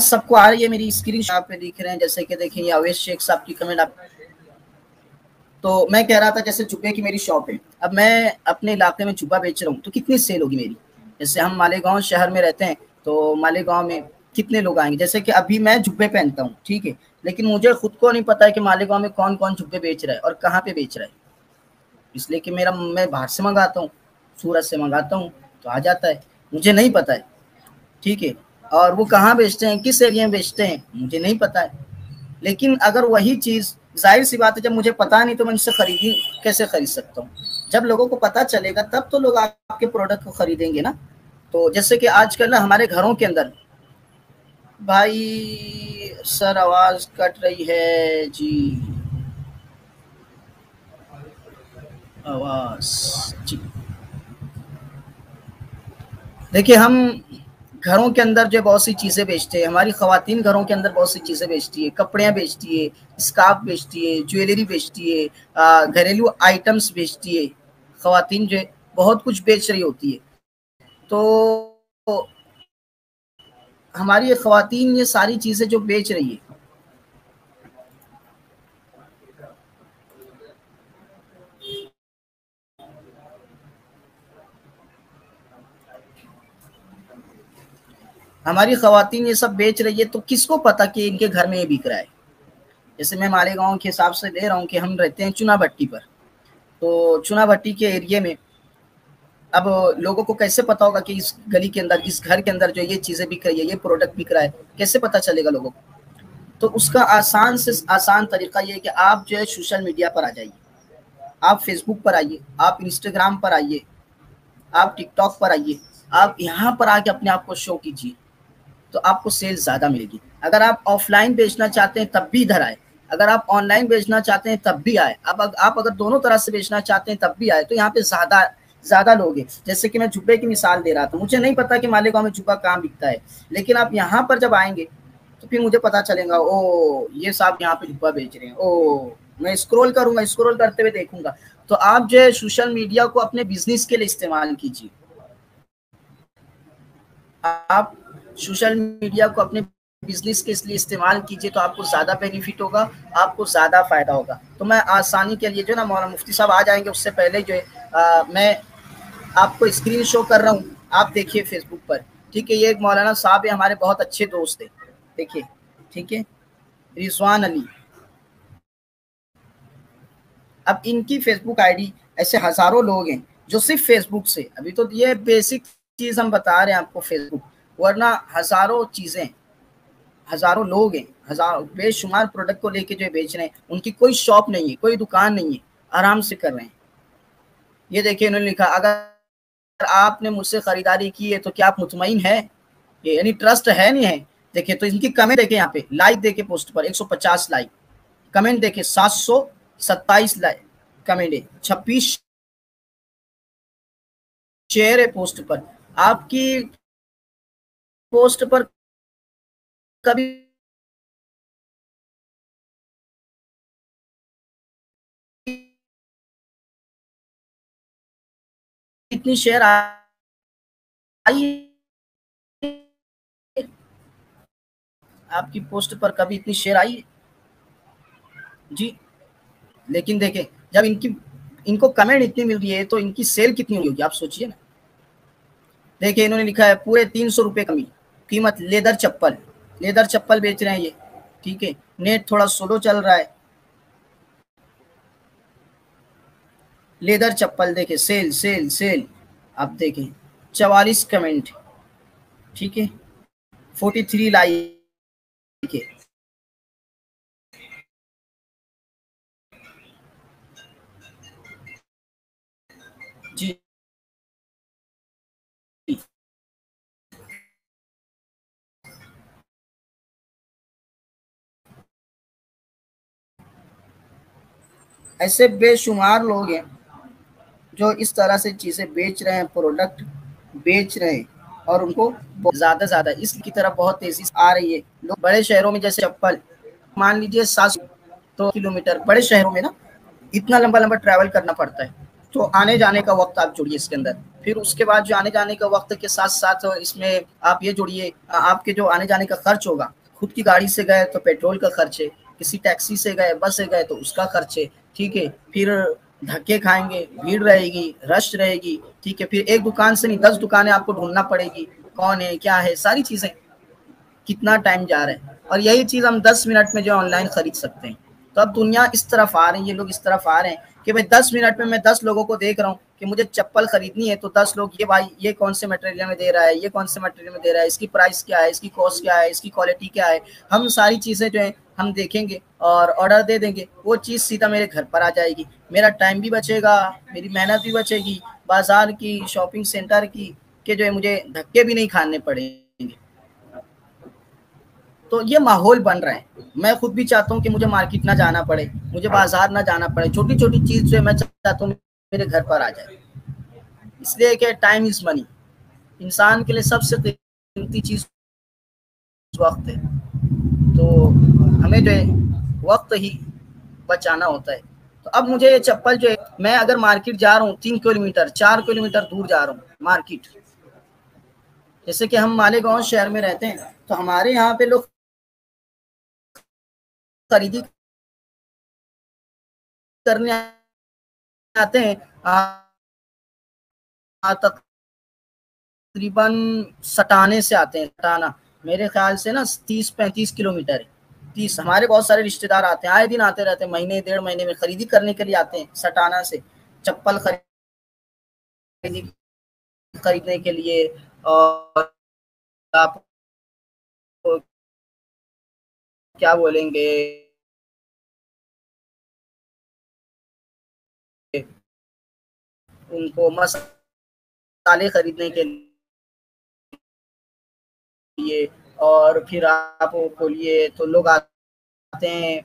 سب کو آ رہی ہے میری اسکرین شاٹ پہ دکھ رہے ہیں، جیسے کہ دیکھیں یہ اویس شیخ صاحب کی کمنٹ آپ. تو میں کہہ رہا تھا جیسے جبے کی میری شاپ ہے، اب میں اپنے علاقے میں جبہ بیچ رہا ہوں تو کتنی سیل ہوگی میری. جیسے ہم مالیگاؤں شہر میں رہتے ہیں تو مالیگاؤں میں کتنے لوگ آئیں گے. جیسے کہ ابھی میں جبے پہنتا ہوں ٹھیک ہے، لیکن مجھے خود کو نہیں پتا ہے کہ مالیگاؤں میں کون کون جبے بیچ رہا ہے اور کہاں پہ بیچ رہا ہے. اس لیے کہ میں باہر سے منگاتا ہوں، سورت سے منگاتا ہوں تو آ جاتا ہے، مجھے نہیں پتا ہے ٹھیک ہے. اور وہ کہاں بیچتے ہیں، کس ایریا میں بیچتے ہیں، مجھے نہیں پتا ہے. لیکن اگر وہی چیز ظاہر سی بات ہے جب مجھے پتا نہیں تو میں ان سے کیسے خرید سکتا ہوں. جب لوگوں کو پتا چلے گا تب تو لوگ آپ کے پروڈکٹ کو خریدیں گے نا. تو جیسے کہ آج کل نا ہمارے گھروں کے اندر بھائی سر آواز کٹ رہی ہے جی، آواز جی. دیکھیے ہم گھروں کے اندر جو بہت سی چیزیں بیچتے ہیں، ہماری خواتین گھروں کے اندر بہت سی چیزیں بیچتی ہے، کپڑے بیچتی ہے، اسکارف بیچتی ہے، جویلری بیچتی ہے، گھریلو آئٹمس بیچتی ہے. خواتین جو بہت کچھ بیچ رہی ہوتی ہے. تو ہماری خواتین یہ ساری چیزیں جو بیچ رہی ہے ہماری خواتین یہ سب بیچ رہی ہے تو کس کو پتا کہ ان کے گھر میں یہ بک رہا ہے. جیسے میں مالیگاؤں کے حساب سے لے رہا ہوں کہ ہم رہتے ہیں چنا بٹی پر، تو چنا بٹی کے ایریے میں اب لوگوں کو کیسے پتا ہوگا کہ اس گلی کے اندر اس گھر کے اندر جو یہ چیزیں بک رہی ہے، یہ پروڈکٹ بک رہا ہے، کیسے پتا چلے گا لوگوں کو. تو اس کا آسان سے آسان طریقہ یہ ہے کہ آپ جو ہے سوشل میڈیا پر آ جائیے. آپ فیس بک پر آئیے، آپ انسٹاگرام پر آئیے، آپ ٹک ٹاک پر آئیے، آپ یہاں پر آ کے اپنے آپ کو شو کیجیے تو آپ کو سیل زیادہ ملے گی. اگر آپ آف لائن بیچنا چاہتے ہیں تب بھی ادھر آئے، اگر آپ آن لائن بیچنا چاہتے ہیں تب بھی آئے. اب آپ اگر دونوں طرح سے بیچنا چاہتے ہیں تب بھی آئے. تو یہاں پہ زیادہ لوگ ہیں. جیسے کہ میں جبے کی مثال دے رہا تھا، مجھے نہیں پتا کہ مالیگاؤں میں جبہ کہاں بکتا ہے، لیکن آپ یہاں پر جب آئیں گے تو پھر مجھے پتا چلے گا او یہ صاحب یہاں پہ جبہ بیچ رہے ہیں. او میں اسکرول کروں گا، اسکرول کرتے ہوئے دیکھوں گا. تو آپ جو ہے سوشل میڈیا کو اپنے بزنس کے لیے استعمال کیجیے. آپ سوشل میڈیا کو اپنے بزنس کے لیے استعمال کیجیے تو آپ کو زیادہ بینیفٹ ہوگا، آپ کو زیادہ فائدہ ہوگا. تو میں آسانی کے لیے جو ہے نا مولانا مفتی صاحب آ جائیں گے اس سے پہلے جو ہے میں آپ کو اسکرین شو کر رہا ہوں، آپ دیکھیے فیس بک پر ٹھیک ہے. یہ ایک مولانا صاحب ہے، ہمارے بہت اچھے دوست ہیں، دیکھیے ٹھیک ہے، رضوان علی. اب ان کی فیس بک آئی ڈی ایسے ہزاروں لوگ ہیں جو صرف فیس بک سے، ابھی تو یہ بیسک چیز ہم بتا رہے ہیں آپ کو فیس بک، ورنہ ہزاروں چیزیں، ہزاروں لوگ ہیں، ہزاروں بے شمار پروڈکٹ کو لے کے جو بیچ رہے ہیں. ان کی کوئی شاپ نہیں ہے، کوئی دکان نہیں ہے، آرام سے کر رہے ہیں. یہ دیکھیں انہوں نے لکھا اگر آپ نے مجھ سے خریداری کی ہے تو کیا آپ مطمئن ہے، یعنی ٹرسٹ ہے نہیں ہے. دیکھیں تو ان کی کمنٹ دیکھیں، یہاں پہ لائک دیکھیں پوسٹ پر 150 لائک، کمنٹ دیکھیں 727 لائک کمنٹ ہے، 26 شیئر ہے پوسٹ پر. آپ کی پوسٹ پر کبھی اتنی شیئر آئی، آپ کی پوسٹ پر کبھی اتنی شیئر آئی جی. لیکن دیکھیں جب ان کو کمنٹ اتنی مل رہی ہے تو ان کی سیل کتنی ہوگی آپ سوچئے نا. دیکھیں انہوں نے لکھا ہے پورے 300 روپے کمی قیمت، لیدر چپل بیچ رہے ہیں یہ ٹھیک ہے. نیٹ تھوڑا سلو چل رہا ہے. لیدر چپل دیکھیں سیل سیل سیل، آپ دیکھیں 44 کمنٹ ٹھیک ہے، 43 لائک ہے. جی ایسے بے شمار لوگ ہیں جو اس طرح سے چیزیں بیچ رہے ہیں، پروڈکٹ بیچ رہے ہیں اور ان کو زیادہ اس کی طرف بہت تیزی سے آ رہی ہے. لوگ بڑے شہروں میں جیسے چپل مان لیجیے 700 کلومیٹر، بڑے شہروں میں نا اتنا لمبا ٹریول کرنا پڑتا ہے. تو آنے جانے کا وقت آپ جوڑیے اس کے اندر. پھر اس کے بعد جو آنے جانے کا وقت کے ساتھ ساتھ اس میں آپ یہ جوڑیے آپ کے جو آنے جانے کا خرچ ہوگا. خود کی گاڑی سے گئے تو پیٹرول کا خرچ ہے, کسی ٹیکسی سے گئے, بس سے گئے تو اس کا خرچ ہے, ٹھیک ہے. پھر دھکے کھائیں گے, بھیڑ رہے گی, رش رہے گی, ٹھیک ہے. پھر ایک دکان سے نہیں 10 دکانیں آپ کو ڈھونڈنا پڑے گی, کون ہے کیا ہے ساری چیزیں, کتنا ٹائم جا رہا ہے. اور یہی چیز ہم 10 منٹ میں جو آن لائن خرید سکتے ہیں. تو اب دنیا اس طرف آ رہی ہے, یہ لوگ اس طرف آ رہے ہیں کہ بھائی 10 منٹ میں 10 لوگوں کو دیکھ رہا ہوں کہ مجھے چپل خریدنی ہے, تو 10 لوگ یہ بھائی یہ کون سے مٹیریل میں دے رہا ہے, یہ کون سے مٹیریل میں دے رہا ہے, اس کی پرائس کیا ہے, اس کی کاسٹ کیا ہے, اس کی کوالٹی کیا ہے. ہم ساری چیزیں جو ہیں ہم دیکھیں گے اور آرڈر دے دیں گے, وہ چیز سیدھا میرے گھر پر آ جائے گی. میرا ٹائم بھی بچے گا, میری محنت بھی بچے گی, بازار کی, شاپنگ سینٹر کی کہ جو ہے مجھے دھکے بھی نہیں کھانے پڑیں گے. تو یہ ماحول بن رہا ہے. میں خود بھی چاہتا ہوں کہ مجھے مارکیٹ نہ جانا پڑے, مجھے بازار نہ جانا پڑے, چھوٹی چھوٹی چیز جو ہے میں چاہتا ہوں میرے گھر پر آ جائے. اس لیے کہ ٹائم از منی, انسان کے لیے سب سے قیمتی چیز وقت ہے. تو ہمیں جو ہے وقت ہی بچانا ہوتا ہے. تو اب مجھے یہ چپل جو ہے, میں اگر مارکیٹ جا رہا ہوں 3 کلومیٹر 4 کلومیٹر دور جا رہا ہوں مارکیٹ, جیسے کہ ہم مالیگاؤں شہر میں رہتے ہیں, تو ہمارے یہاں پہ لوگ خریدی کرنے آتے ہیں تقریباً سٹانے سے آتے ہیں. سٹانا میرے خیال سے نا 30-35 کلومیٹر ہے. 30. ہمارے بہت سارے رشتے دار آتے ہیں, آئے دن آتے رہتے ہیں, مہینے 1.5 مہینے میں خریدی کرنے کے لیے آتے ہیں سٹانا سے, چپل خریدنے کے لیے. اور آپ کیا بولیں گے, ان کو مسالے خریدنے کے لیے. اور پھر آپ بولیے تو لوگ آتے ہیں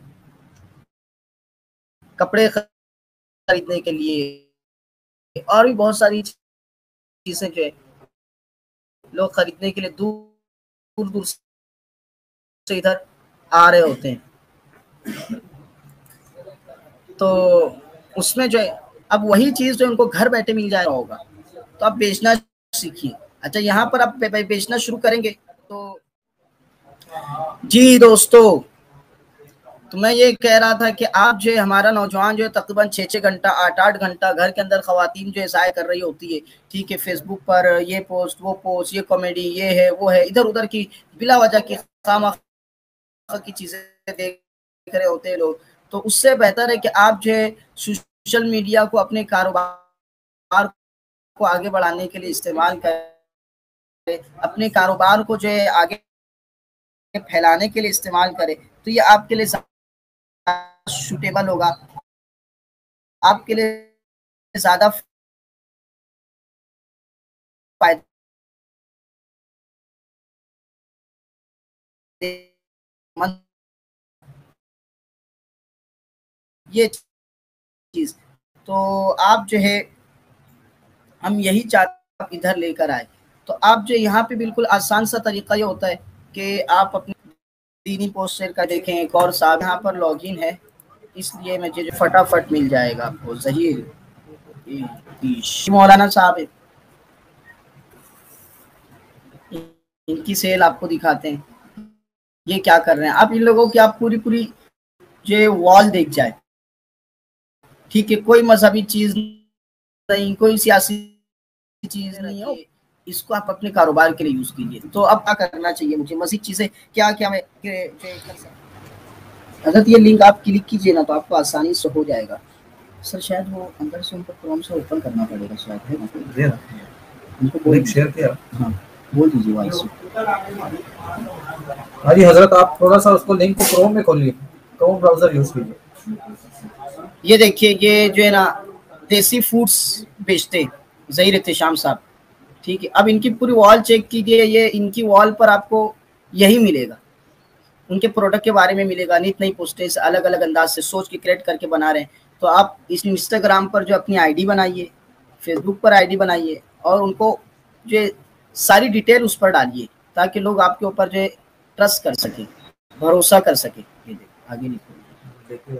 کپڑے خریدنے کے لیے, اور بھی بہت ساری چیزیں جو لوگ خریدنے کے لیے دور دور سے ادھر آ رہے ہوتے ہیں. تو اس میں جو ہے اب وہی چیز جو ان کو گھر بیٹھے مل جائے ہوگا, تو آپ بیچنا سیکھیے. اچھا یہاں پر آپ بیچنا شروع کریں گے تو جی دوستو, تو میں یہ کہہ رہا تھا کہ آپ جو ہے ہمارا نوجوان جو ہے تقریباً 6-6 گھنٹہ 8-8 گھنٹہ گھر کے اندر خواتین جو ہے ضائع کر رہی ہوتی ہے, ٹھیک ہے. فیس بک پر یہ پوسٹ, وہ پوسٹ, یہ کامیڈی, یہ ہے وہ ہے, ادھر ادھر کی بلا وجہ کی خواہ کی چیزیں دیکھ رہے ہوتے ہیں لوگ. تو اس سے بہتر ہے کہ آپ جو ہے سوشل میڈیا کو اپنے کاروبار کو آگے بڑھانے کے لیے استعمال کریں, اپنے کاروبار کو جو ہے آگے پھیلانے کے لیے استعمال کرے. تو یہ آپ کے لیے سوٹیبل ہوگا, آپ کے لیے زیادہ فائدہ مند یہ چیز. تو آپ جو ہے ہم یہی چاہتے ہیں ادھر لے کر آئے. تو آپ جو یہاں پہ بالکل آسان سا طریقہ یہ ہوتا ہے کہ آپ اپنی دینی پوسٹ شیئر کا دیکھیں. ایک اور صاحب یہاں پر لاگ ان ہے, اس لیے مجھے جو فٹافٹ مل جائے گا آپ کو. ظہیر مولانا صاحب ان کی سیل آپ کو دکھاتے ہیں, یہ کیا کر رہے ہیں. آپ ان لوگوں کی آپ پوری جو وال دیکھ جائے, ٹھیک ہے. کوئی مذہبی چیز نہیں, کوئی سیاسی چیز نہیں ہے, اس کو آپ اپنے کاروبار کے لیے یوز کیجیے. تو اب کیا کرنا چاہیے مجھے, مزید چیزیں کیا کیا میں کر سکتا. حضرت یہ لنک آپ کلک کیجیے نا تو آپ کو آسانی سے ہو جائے گا. سر شاید وہ اندر سے ان کو کروم سے اوپن کرنا پڑے گا شاید, ان کو شیئر کیا. ہاں بول دیجیے وائس. ہاں جی حضرت, آپ تھوڑا سا اس کو لنک کو کروم میں کھولیے, کروم براؤزر یوز کیجیے. یہ دیکھیے یہ جو ہے نا دیسی فوڈس بیچتے ظہیر احتشام صاحب, ٹھیک ہے. اب ان کی پوری وال چیک کیجیے, یہ ان کی وال پر آپ کو یہی ملے گا, ان کے پروڈکٹ کے بارے میں ملے گا. نئی نئی پوسٹیں الگ الگ انداز سے سوچ کے کریٹ کر کے بنا رہے ہیں. تو آپ اس انسٹاگرام پر جو اپنی آئی ڈی بنائیے, فیس بک پر آئی ڈی بنائیے, اور ان کو جو ساری ڈیٹیل اس پر ڈالیے تاکہ لوگ آپ کے اوپر جو ٹرسٹ کر سکیں, بھروسہ کر سکیں. آگے نہیں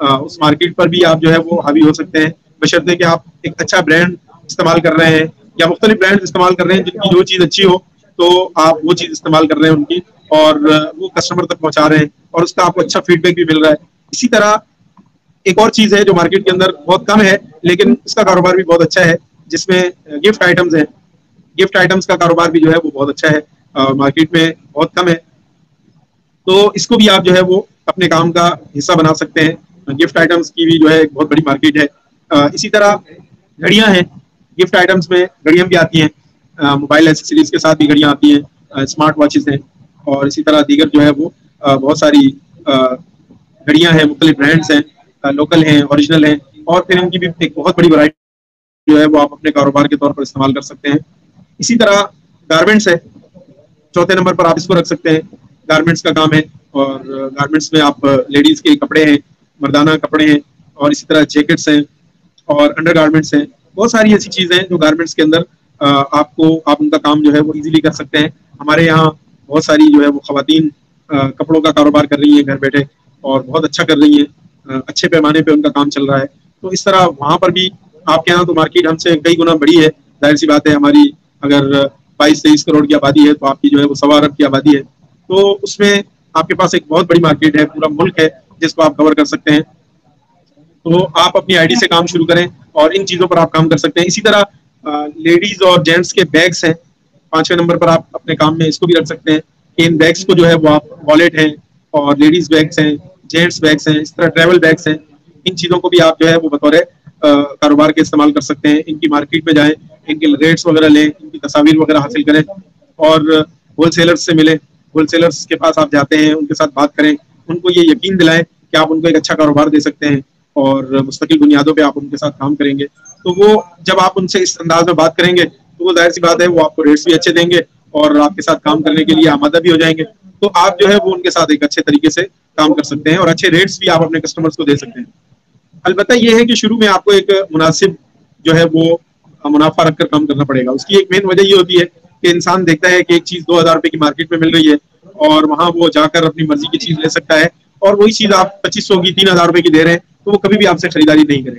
اس مارکیٹ پر بھی آپ جو ہے وہ حاوی ہو سکتے ہیں، بشرطے کہ آپ ایک اچھا برانڈ استعمال کر رہے ہیں یا مختلف برانڈ استعمال کر رہے ہیں جن کی جو چیز اچھی ہو تو آپ وہ چیز استعمال کر رہے ہیں ان کی، اور وہ کسٹمر تک پہنچا رہے ہیں اور اس کا آپ کو اچھا فیڈ بیک بھی مل رہا ہے. اسی طرح ایک اور چیز ہے جو مارکیٹ کے اندر بہت کم ہے لیکن اس کا کاروبار بھی بہت اچھا ہے، جس میں گفٹ آئٹمز ہیں. گفٹ آئٹمز کا کاروبار بھی جو ہے وہ بہت اچھا ہے، مارکیٹ میں بہت کم ہے، تو اس کو بھی آپ جو ہے وہ اپنے کام کا حصہ بنا سکتے ہیں. گفٹ آئٹمز کی بھی جو ہے ایک بہت بڑی مارکیٹ ہے. اسی طرح گھڑیاں ہیں، گفٹ آئٹمز میں گھڑیاں بھی آتی ہیں، موبائل ایکسیسریز کے ساتھ بھی گھڑیاں آتی ہیں، اسمارٹ واچز ہیں، اور اسی طرح دیگر جو ہے وہ بہت ساری گھڑیاں ہیں، مختلف برانڈس ہیں، لوکل ہیں، اوریجنل ہیں، اور پھر ان کی بھی ایک بہت بڑی ورائٹی جو ہے وہ آپ اپنے کاروبار کے طور پر استعمال کر سکتے ہیں. اسی طرح گارمنٹس ہے، چوتھے نمبر پر آپ اس کو رکھ سکتے ہیں. گارمنٹس کا کام ہے، اور گارمنٹس میں آپ لیڈیز کے کپڑے ہیں، مردانہ کپڑے ہیں، اور اسی طرح جیکٹس ہیں اور انڈر گارمنٹس ہیں. بہت ساری ایسی چیزیں ہیں جو گارمنٹس کے اندر آپ ان کا کام جو ہے وہ ایزیلی کر سکتے ہیں. ہمارے یہاں بہت ساری جو ہے وہ خواتین کپڑوں کا کاروبار کر رہی ہیں گھر بیٹھے، اور بہت اچھا کر رہی ہیں، اچھے پیمانے پہ ان کا کام چل رہا ہے. تو اس طرح وہاں پر بھی آپ کے یہاں تو مارکیٹ ہم سے کئی گنا بڑی ہے، ظاہر سی بات ہے. ہماری اگر 22-23 کروڑ کی آبادی ہے تو آپ کی جو ہے وہ 1.25 ارب کی آبادی ہے، تو اس میں آپ کے پاس ایک بہت بڑی مارکیٹ ہے، پورا ملک ہے جس کو آپ کور کر سکتے ہیں. تو آپ اپنی آئی ڈی سے کام شروع کریں اور ان چیزوں پر آپ کام کر سکتے ہیں. اسی طرح لیڈیز اور جینٹس کے بیگس ہیں، 5ویں نمبر پر آپ اپنے کام میں اس کو بھی رکھ سکتے ہیں کہ ان بیگس کو جو ہے وہ آپ والیٹ ہیں اور لیڈیز بیگس ہیں، جینٹس بیگس ہیں، اس طرح ٹریول بیگس ہیں، ان چیزوں کو بھی آپ جو ہے وہ بطور کاروبار کے استعمال کر سکتے ہیں. ان کی مارکیٹ میں جائیں، ان کے ریٹس وغیرہ لیں، ان کی تصاویر وغیرہ حاصل کریں، اور ہول سیلرز سے ملیں. ہول سیلرز کے پاس آپ جاتے ہیں، ان کے ساتھ بات کریں، ان کو یہ یقین دلائیں کہ آپ ان کو ایک اچھا کاروبار دے سکتے ہیں اور مستقل بنیادوں پہ آپ ان کے ساتھ کام کریں گے. تو وہ جب آپ ان سے اس انداز میں بات کریں گے تو وہ ظاہر سی بات ہے وہ آپ کو ریٹس بھی اچھے دیں گے اور آپ کے ساتھ کام کرنے کے لیے آمادہ بھی ہو جائیں گے. تو آپ جو ہے وہ ان کے ساتھ ایک اچھے طریقے سے کام کر سکتے ہیں اور اچھے ریٹس بھی آپ اپنے کسٹمرز کو دے سکتے ہیں. البتہ یہ ہے کہ شروع میں آپ کو ایک مناسب جو ہے وہ منافع رکھ کر کام کرنا پڑے گا. اس کی ایک مین وجہ یہ ہوتی ہے کہ انسان دیکھتا ہے کہ ایک چیز 2,000 روپے کی مارکیٹ میں مل رہی ہے اور وہاں وہ جا کر اپنی مرضی کی چیز لے سکتا ہے، اور وہی چیز آپ 2,500 کی 3,000 روپے کی دے رہے ہیں تو وہ کبھی بھی آپ سے خریداری نہیں کرے.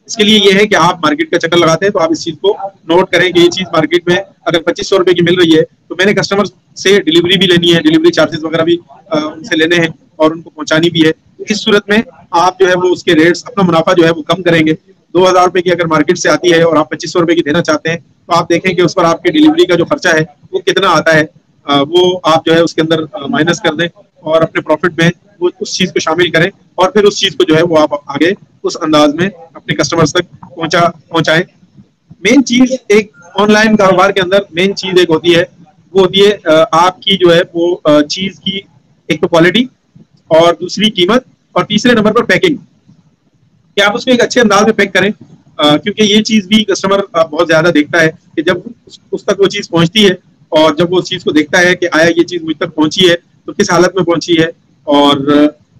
اس کے لیے یہ ہے کہ آپ مارکیٹ کا چکر لگاتے ہیں تو آپ اس چیز کو نوٹ کریں کہ یہ چیز مارکیٹ میں اگر 2,500 روپے کی مل رہی ہے تو میں نے کسٹمر سے ڈلیوری بھی لینی ہے، ڈلیوری چارجز وغیرہ بھی ان سے لینے ہیں اور ان کو پہنچانی بھی ہے. اس صورت میں آپ جو ہے وہ اس کے ریٹس، اپنا منافع جو ہے وہ کم کریں گے. 2,000 روپے کی اگر مارکیٹ سے آتی ہے اور آپ 2,500 روپے کی دینا چاہتے ہیں تو آپ دیکھیں کہ اس پر آپ کی ڈلیوری کا جو خرچہ ہے وہ کتنا آتا ہے، وہ آپ جو ہے اس کے اندر مائنس کر دیں اور اپنے پروفٹ میں وہ اس چیز کو شامل کریں، اور پھر اس چیز کو جو ہے وہ آپ آگے اس انداز میں اپنے کسٹمرز تک پہنچائیں. مین چیز ایک آن لائن کاروبار کے اندر مین چیز ایک ہوتی ہے، وہ ہوتی ہے آپ کی جو ہے وہ چیز کی ایک تو کوالٹی، اور دوسری قیمت، اور تیسرے نمبر پر پیکنگ، کہ آپ اس کو ایک اچھے انداز میں پیک کریں. کیونکہ یہ چیز بھی کسٹمر بہت زیادہ دیکھتا ہے کہ جب اس تک وہ چیز پہنچتی ہے اور جب وہ اس چیز کو دیکھتا ہے کہ آیا یہ چیز مجھ تک پہنچی ہے تو کس حالت میں پہنچی ہے، اور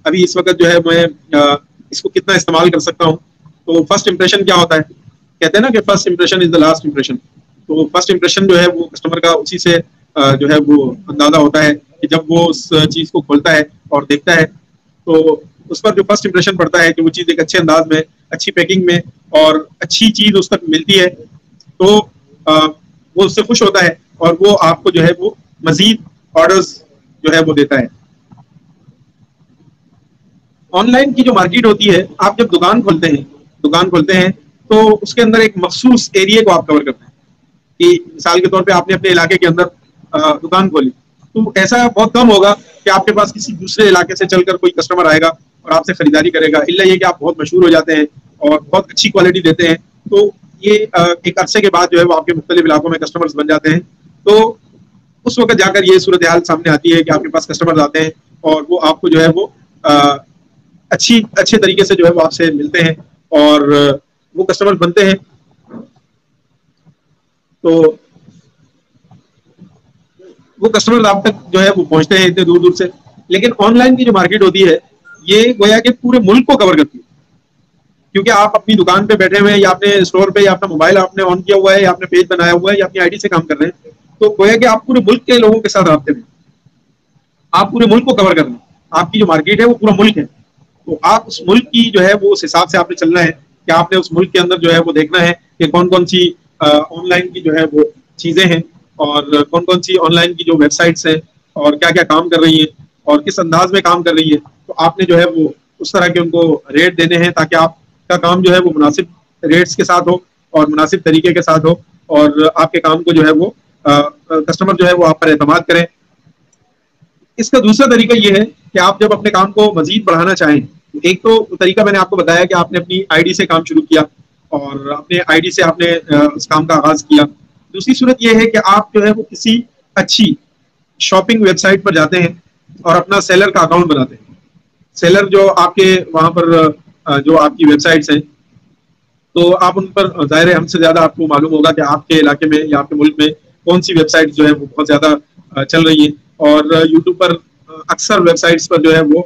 ابھی اس وقت جو ہے میں اس کو کتنا استعمال کر سکتا ہوں. تو فرسٹ امپریشن کیا ہوتا ہے، کہتے ہیں نا کہ first impression is the last impression. تو فرسٹ امپریشن جو ہے وہ کسٹمر کا اسی سے جو ہے وہ اندازہ ہوتا ہے کہ جب وہ اس چیز کو کھولتا ہے اور دیکھتا ہے تو اس پر جو فرسٹ امپریشن پڑتا ہے کہ وہ چیز ایک اچھے انداز میں، اچھی پیکنگ میں اور اچھی چیز اس تک ملتی ہے تو وہ اس سے خوش ہوتا ہے اور وہ آپ کو جو ہے وہ مزید آرڈرز جو ہے وہ دیتا ہے. آن لائن کی جو مارکیٹ ہوتی ہے، آپ جب دکان کھولتے ہیں تو اس کے اندر ایک مخصوص ایریے کو آپ کور کرتے ہیں. کہ مثال کے طور پہ آپ نے اپنے علاقے کے اندر دکان کھولی تو ایسا بہت کم ہوگا کہ آپ کے پاس کسی دوسرے علاقے سے چل کر کوئی کسٹمر آئے گا اور آپ سے خریداری کرے گا، الا یہ کہ آپ بہت مشہور ہو جاتے ہیں اور بہت اچھی کوالٹی دیتے ہیں تو یہ ایک عرصے کے بعد جو ہے وہ آپ کے مختلف علاقوں میں کسٹمرز بن جاتے ہیں. تو اس وقت جا کر یہ صورتحال سامنے آتی ہے کہ آپ کے پاس کسٹمرز آتے ہیں اور وہ آپ کو جو ہے وہ اچھے طریقے سے جو ہے وہ آپ سے ملتے ہیں اور وہ کسٹمر بنتے ہیں. تو وہ کسٹمر آپ تک جو ہے وہ پہنچتے ہیں اتنے دور دور سے. لیکن آن لائن کی جو مارکیٹ ہوتی ہے یہ گویا کہ پورے ملک کو کور کرتی ہے، کیونکہ آپ اپنی دکان پہ بیٹھے ہوئے ہیں یا اپنے اسٹور پہ یا اپنا موبائل آپ نے آن کیا ہوا ہے یا اپنے پیج بنایا ہوا ہے یا اپنی آئی ڈی سے کام کر رہے ہیں، تو گویا کہ آپ پورے ملک کے لوگوں کے ساتھ رابطے میں، آپ پورے ملک کو کور کر رہے ہیں. آپ کی جو مارکیٹ ہے وہ پورا ملک ہے. تو آپ اس ملک کی جو ہے وہ اس حساب سے آپ نے چلنا ہے کہ آپ نے اس ملک کے اندر جو ہے وہ دیکھنا ہے کہ کون کون سی آن لائن کی جو ہے وہ چیزیں ہیں اور کون کون سی آن لائن کی جو ویب سائٹس ہیں اور کیا کیا کام کر رہی ہیں اور کس انداز میں کام کر رہی ہیں. تو آپ نے جو ہے وہ اس طرح کے ان کو ریٹ دینے ہیں تاکہ آپ کا کام جو ہے وہ مناسب ریٹس کے ساتھ ہو اور مناسب طریقے کے ساتھ ہو اور آپ کے کام کو جو ہے وہ کسٹمر جو ہے وہ آپ پر اعتماد کریں. اس کا دوسرا طریقہ یہ ہے کہ آپ جب اپنے کام کو مزید بڑھانا چاہیں, ایک تو طریقہ میں نے آپ کو بتایا کہ آپ نے اپنی آئی ڈی سے کام شروع کیا اور اپنے آئی ڈی سے آپ نے اس کام کا آغاز کیا. دوسری صورت یہ ہے کہ آپ جو ہے وہ کسی اچھی شاپنگ ویب سائٹ پر جاتے ہیں اور اپنا سیلر کا اکاؤنٹ بناتے ہیں. سیلر جو آپ کے وہاں پر جو آپ کی ویب سائٹس ہیں تو آپ ان پر ظاہر ہے ہم سے زیادہ آپ کو معلوم ہوگا کہ آپ کے علاقے میں یا آپ کے ملک میں کون سی ویب سائٹ جو ہے وہ بہت زیادہ چل رہی ہیں. اور یوٹیوب پر اکثر ویب سائٹس پر جو ہے وہ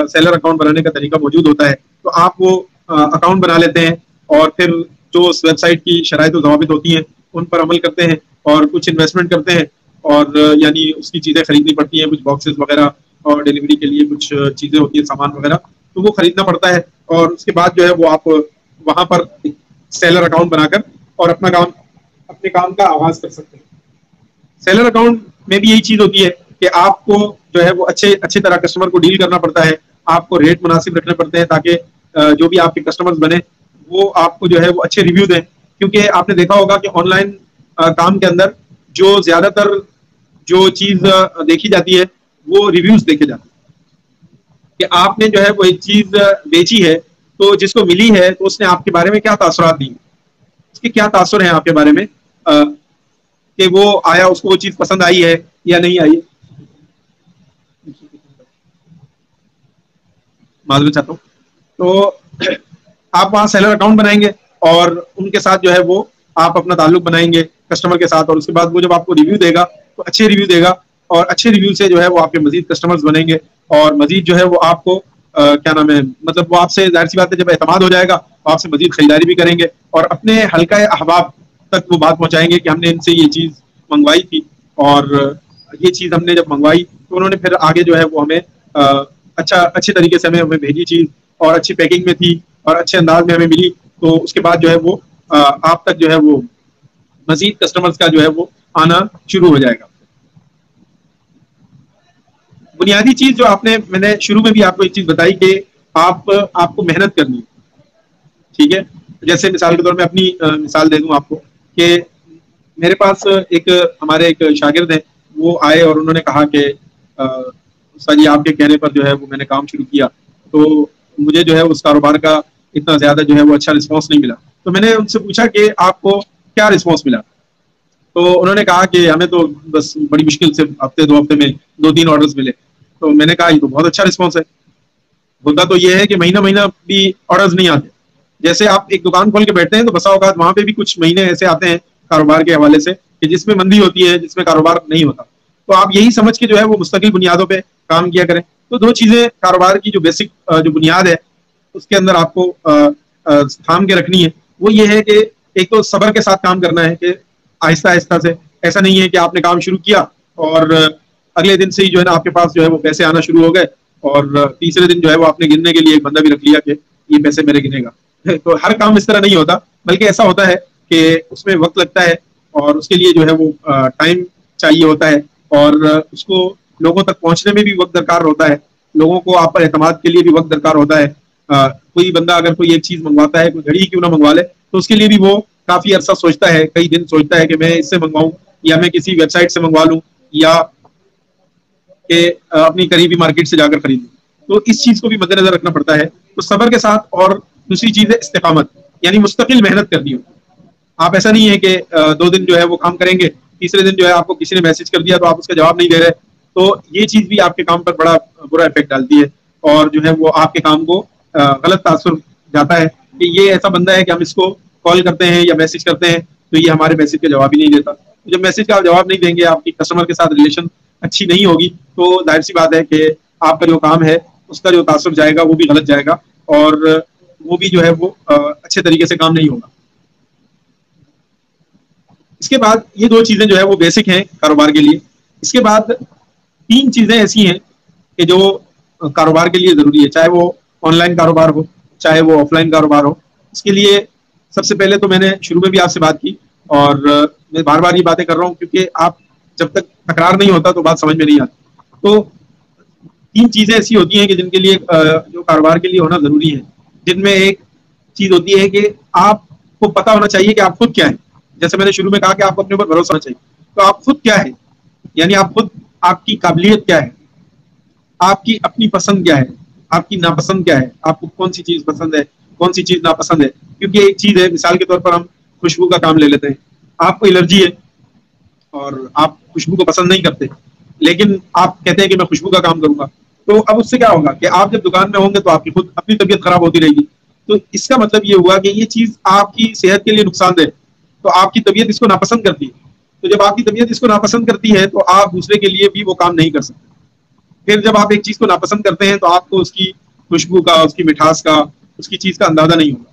سیلر اکاؤنٹ بنانے کا طریقہ موجود ہوتا ہے. تو آپ وہ اکاؤنٹ بنا لیتے ہیں اور پھر جو اس ویب سائٹ کی شرائط و ضوابط ہوتی ہیں ان پر عمل کرتے ہیں اور کچھ انویسٹمنٹ کرتے ہیں اور یعنی اس کی چیزیں خریدنی پڑتی ہیں, کچھ باکسز وغیرہ اور ڈیلیوری کے لیے کچھ چیزیں ہوتی ہیں سامان وغیرہ, تو وہ خریدنا پڑتا ہے. اور اس کے بعد جو ہے وہ آپ وہاں پر سیلر اکاؤنٹ بنا کر اور اپنے کام کا آغاز کر سکتے ہیں. سیلر اکاؤنٹ میں بھی یہی چیز ہوتی ہے کہ آپ کو جو ہے وہ اچھی طرح کسٹمر کو ڈیل کرنا پڑتا ہے, آپ کو ریٹ مناسب رکھنے پڑتے ہیں تاکہ جو بھی آپ کے کسٹمر بنے وہ آپ کو جو ہے وہ اچھے ریویو دیں. کیونکہ آپ نے دیکھا ہوگا کہ آن لائن کام کے اندر جو زیادہ تر جو چیز دیکھی جاتی ہے وہ ریویوز دیکھے جاتے ہیں کہ آپ نے جو ہے وہ ایک چیز بیچی ہے تو جس کو ملی ہے تو اس نے آپ کے بارے میں کیا تاثرات دی, اس کے کیا تاثر ہیں آپ کے بارے میں کہ وہ آیا, اس کو وہ چیز پسند آئی ہے یا نہیں آئی. معذرت چاہتا ہوں. تو آپ وہاں سیلر اکاؤنٹ بنائیں گے اور ان کے ساتھ جو ہے وہ آپ اپنا تعلق بنائیں گے کسٹمر کے ساتھ, اور اس کے بعد وہ جب آپ کو ریویو دے گا تو اچھے ریویو دے گا اور اچھے ریویو سے جو ہے وہ آپ کے مزید کسٹمرز بنیں گے اور مزید جو ہے وہ آپ کو کیا نام ہے مطلب وہ آپ سے ظاہر سی بات ہے جب اعتماد ہو جائے گا تو آپ سے مزید خریداری بھی کریں گے اور اپنے حلقہ احباب تک وہ بات پہنچائیں گے کہ ہم نے ان سے یہ چیز منگوائی تھی اور یہ چیز ہم نے جب منگوائی تو انہوں نے پھر آگے جو ہے وہ ہمیں اچھے طریقے سے ہمیں بھیجی چیز اور اچھی پیکنگ میں تھی اور اچھے انداز میں ہمیں ملی. تو اس کے بعد جو ہے وہ آپ تک جو ہے وہ مزید کسٹمرز کا جو ہے وہ آنا شروع ہو جائے گا. بنیادی چیز جو میں نے شروع میں بھی آپ کو ایک چیز بتائی کہ آپ کو محنت کرنی ہے. ٹھیک ہے, جیسے مثال کے طور میں اپنی مثال دے دوں آپ کو کہ میرے پاس ہمارے ایک شاگرد ہیں, وہ آئے اور انہوں نے کہا کہ سر جی آپ کے کہنے پر جو ہے وہ میں نے کام شروع کیا تو مجھے جو ہے اس کاروبار کا اتنا زیادہ جو ہے وہ اچھا رسپانس نہیں ملا. تو میں نے ان سے پوچھا کہ آپ کو کیا رسپانس ملا, تو انہوں نے کہا کہ ہمیں تو بس بڑی مشکل سے ہفتے 2 ہفتے میں 2-3 آرڈرز ملے. تو میں نے کہا یہ تو بہت اچھا رسپانس ہے. ہوتا تو یہ ہے کہ مہینہ بھی آرڈرز نہیں آتے. جیسے آپ ایک دکان کھول کے بیٹھتے ہیں تو بسا اوقات وہاں پہ بھی کچھ مہینے ایسے آتے ہیں کاروبار کے حوالے سے کہ جس میں مندی ہوتی ہے, جس میں کاروبار نہیں ہوتا. تو آپ یہی سمجھ کے جو ہے وہ مستقل بنیادوں پہ کام کیا کریں. تو 2 چیزیں کاروبار کی جو بیسک جو بنیاد ہے اس کے اندر آپ کو تھام کے رکھنی ہے. وہ یہ ہے کہ ایک تو صبر کے ساتھ کام کرنا ہے کہ آہستہ آہستہ سے, ایسا نہیں ہے کہ آپ نے کام شروع کیا اور اگلے دن سے ہی جو ہے نا آپ کے پاس جو ہے وہ پیسے آنا شروع ہو گئے اور تیسرے دن جو ہے وہ آپ نے گننے کے لیے ایک بندہ بھی رکھ لیا کہ یہ پیسے میرے گنے گا. تو ہر کام اس طرح نہیں ہوتا, بلکہ ایسا ہوتا ہے کہ اس میں وقت لگتا ہے اور اس کے لیے جو ہے وہ ٹائم چاہیے ہوتا ہے اور اس کو لوگوں تک پہنچنے میں بھی وقت درکار ہوتا ہے, لوگوں کو آپ پر اعتماد کے لیے بھی وقت درکار ہوتا ہے. کوئی بندہ اگر کوئی ایک چیز منگواتا ہے, کوئی گھڑی کیوں نہ منگوا لے, تو اس کے لیے بھی وہ کافی عرصہ سوچتا ہے, کئی دن سوچتا ہے کہ میں اس سے منگواؤں یا میں کسی ویب سائٹ سے منگوا لوں یا کہ اپنی قریبی مارکیٹ سے جا کر خریدوں. تو اس چیز کو بھی مد نظر رکھنا پڑتا ہے. تو صبر کے ساتھ, اور دوسری چیز ہے استقامت, یعنی مستقل محنت کرنی ہو. آپ ایسا نہیں ہے کہ 2 دن جو ہے وہ کام کریں گے, تیسرے دن جو ہے آپ کو کسی نے میسج کر دیا تو آپ اس کا جواب نہیں دے رہے, تو یہ چیز بھی آپ کے کام پر بڑا برا افیکٹ ڈالتی ہے اور جو ہے وہ آپ کے کام کو غلط تاثر جاتا ہے کہ یہ ایسا بندہ ہے کہ ہم اس کو کال کرتے ہیں یا میسج کرتے ہیں تو یہ ہمارے میسج کا جواب ہی نہیں دیتا. جب میسج کا جواب نہیں دیں گے, آپ کی کسٹمر کے ساتھ ریلیشن اچھی نہیں ہوگی, تو ظاہر سی بات ہے کہ آپ کا جو کام ہے اس کا جو تاثر جائے گا وہ بھی غلط جائے گا اور وہ بھی جو ہے وہ اچھے طریقے سے کام نہیں ہوگا. اس کے بعد یہ 2 چیزیں جو ہے وہ بیسک ہیں کاروبار کے لیے. اس کے بعد 3 چیزیں ایسی ہیں کہ جو کاروبار کے لیے ضروری ہے, چاہے وہ آن لائن کاروبار ہو چاہے وہ آف لائن کاروبار ہو. اس کے لیے سب سے پہلے تو میں نے شروع میں بھی آپ سے بات کی اور میں بار بار یہ باتیں کر رہا ہوں کیونکہ آپ جب تک تکرار نہیں ہوتا تو بات سمجھ میں نہیں آتی. تو 3 چیزیں ایسی ہوتی ہیں کہ جن کے لیے جو کاروبار کے لیے ہونا ضروری ہے, جن میں ایک چیز ہوتی ہے کہ آپ کو پتا ہونا چاہیے کہ آپ خود کیا ہیں. جیسے میں نے شروع میں کہا کہ آپ کو اپنے اوپر بھروسہ ہونا چاہیے. تو آپ خود کیا ہے, یعنی آپ خود, آپ کی قابلیت کیا ہے, آپ کی اپنی پسند کیا ہے, آپ کی ناپسند کیا ہے, آپ کو کون سی چیز پسند ہے, کون سی چیز ناپسند ہے. کیونکہ ایک چیز ہے, مثال کے طور پر ہم خوشبو کا کام لے لیتے ہیں. آپ کو الرجی ہے اور آپ خوشبو کو پسند نہیں کرتے, لیکن آپ کہتے ہیں کہ میں خوشبو کا کام کروں گا. تو اب اس سے کیا ہوگا کہ آپ جب دکان میں ہوں گے تو آپ کی خود اپنی طبیعت خراب ہوتی رہے گی. تو اس کا مطلب یہ ہوا کہ یہ چیز آپ کی صحت کے لیے نقصان دہ, تو آپ کی طبیعت اس کو ناپسند کرتی ہے. تو جب آپ کی طبیعت اس کو ناپسند کرتی ہے تو آپ دوسرے کے لیے بھی وہ کام نہیں کر سکتے. پھر جب آپ ایک چیز کو ناپسند کرتے ہیں تو آپ کو اس کی خوشبو کا, اس کی مٹھاس کا, اس کی چیز کا اندازہ نہیں ہوگا.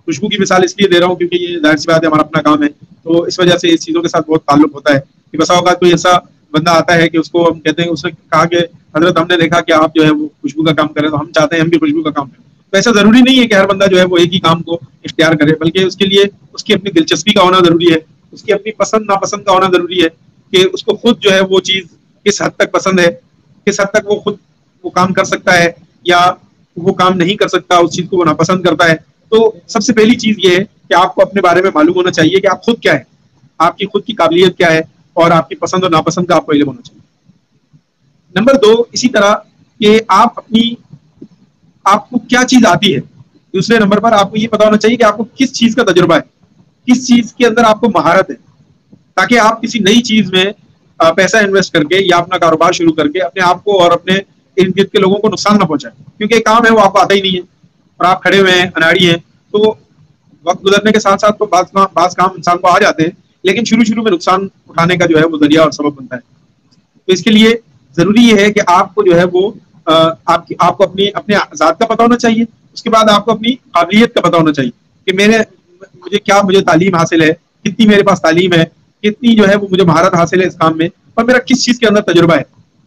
خوشبو کی مثال اس لیے دے رہا ہوں کیونکہ یہ ظاہر سی بات ہے ہمارا اپنا کام ہے, تو اس وجہ سے اس چیزوں کے ساتھ بہت تعلق ہوتا ہے. کہ بسا اوقات کوئی ایسا بندہ آتا ہے کہ اس کو ہم کہتے ہیں, اس نے کہا کہ حضرت ہم نے دیکھا کہ آپ جو ہے وہ خوشبو کا کام کریں تو ہم چاہتے ہیں ہم بھی خوشبو کا کام کریں. تو ایسا ضروری نہیں ہے کہ ہر بندہ جو ہے وہ ایک ہی کام کو اختیار کرے, بلکہ اس کے لیے اس کی اپنی دلچسپی کا ہونا ضروری ہے, اس کی اپنی پسند ناپسند کا ہونا ضروری ہے کہ اس کو خود جو ہے وہ چیز کس حد تک پسند ہے, کس حد تک وہ خود وہ کام کر سکتا ہے یا وہ کام نہیں کر سکتا, اس چیز کو وہ ناپسند کرتا ہے. تو سب سے پہلی چیز یہ ہے کہ آپ کو اپنے بارے میں معلوم ہونا چاہیے کہ آپ خود کیا ہے, آپ کی خود کی قابلیت کیا ہے اور آپ کی پسند اور ناپسند کا آپ کو علم ہونا چاہیے. نمبر 2, اسی طرح کہ آپ کو کیا چیز آتی ہے. دوسرے نمبر پر آپ کو یہ پتا ہونا چاہیے کہ آپ کو کس چیز کا تجربہ ہے, کس چیز کے اندر آپ کو مہارت ہے, تاکہ آپ کسی نئی چیز میں پیسہ انویسٹ کر کے یا اپنا کاروبار شروع کر کے اپنے آپ کو اور اپنے ارد گرد کے لوگوں کو نقصان نہ پہنچائے. کیونکہ ایک کام ہے وہ آپ کو آتا ہی نہیں ہے اور آپ کھڑے ہوئے ہیں, اناڑی ہیں. تو وقت گزرنے کے ساتھ ساتھ تو بعض کام انسان کو آ جاتے ہیں, لیکن شروع میں نقصان اٹھانے کا جو ہے وہ ذریعہ اور سبب بنتا ہے. تو اس کے لیے ضروری یہ ہے کہ آپ کو جو ہے وہ آپ کو اپنے ذات کا پتہ ہونا چاہیے. اس کے بعد آپ کو اپنی قابلیت کا پتہ ہونا چاہیے کہ مجھے تعلیم حاصل ہے, کتنی میرے پاس تعلیم ہے, کتنی جو ہے وہ مجھے مہارت حاصل ہے اس کام میں, اور میرا کس چیز کے اندر تجربہ ہے.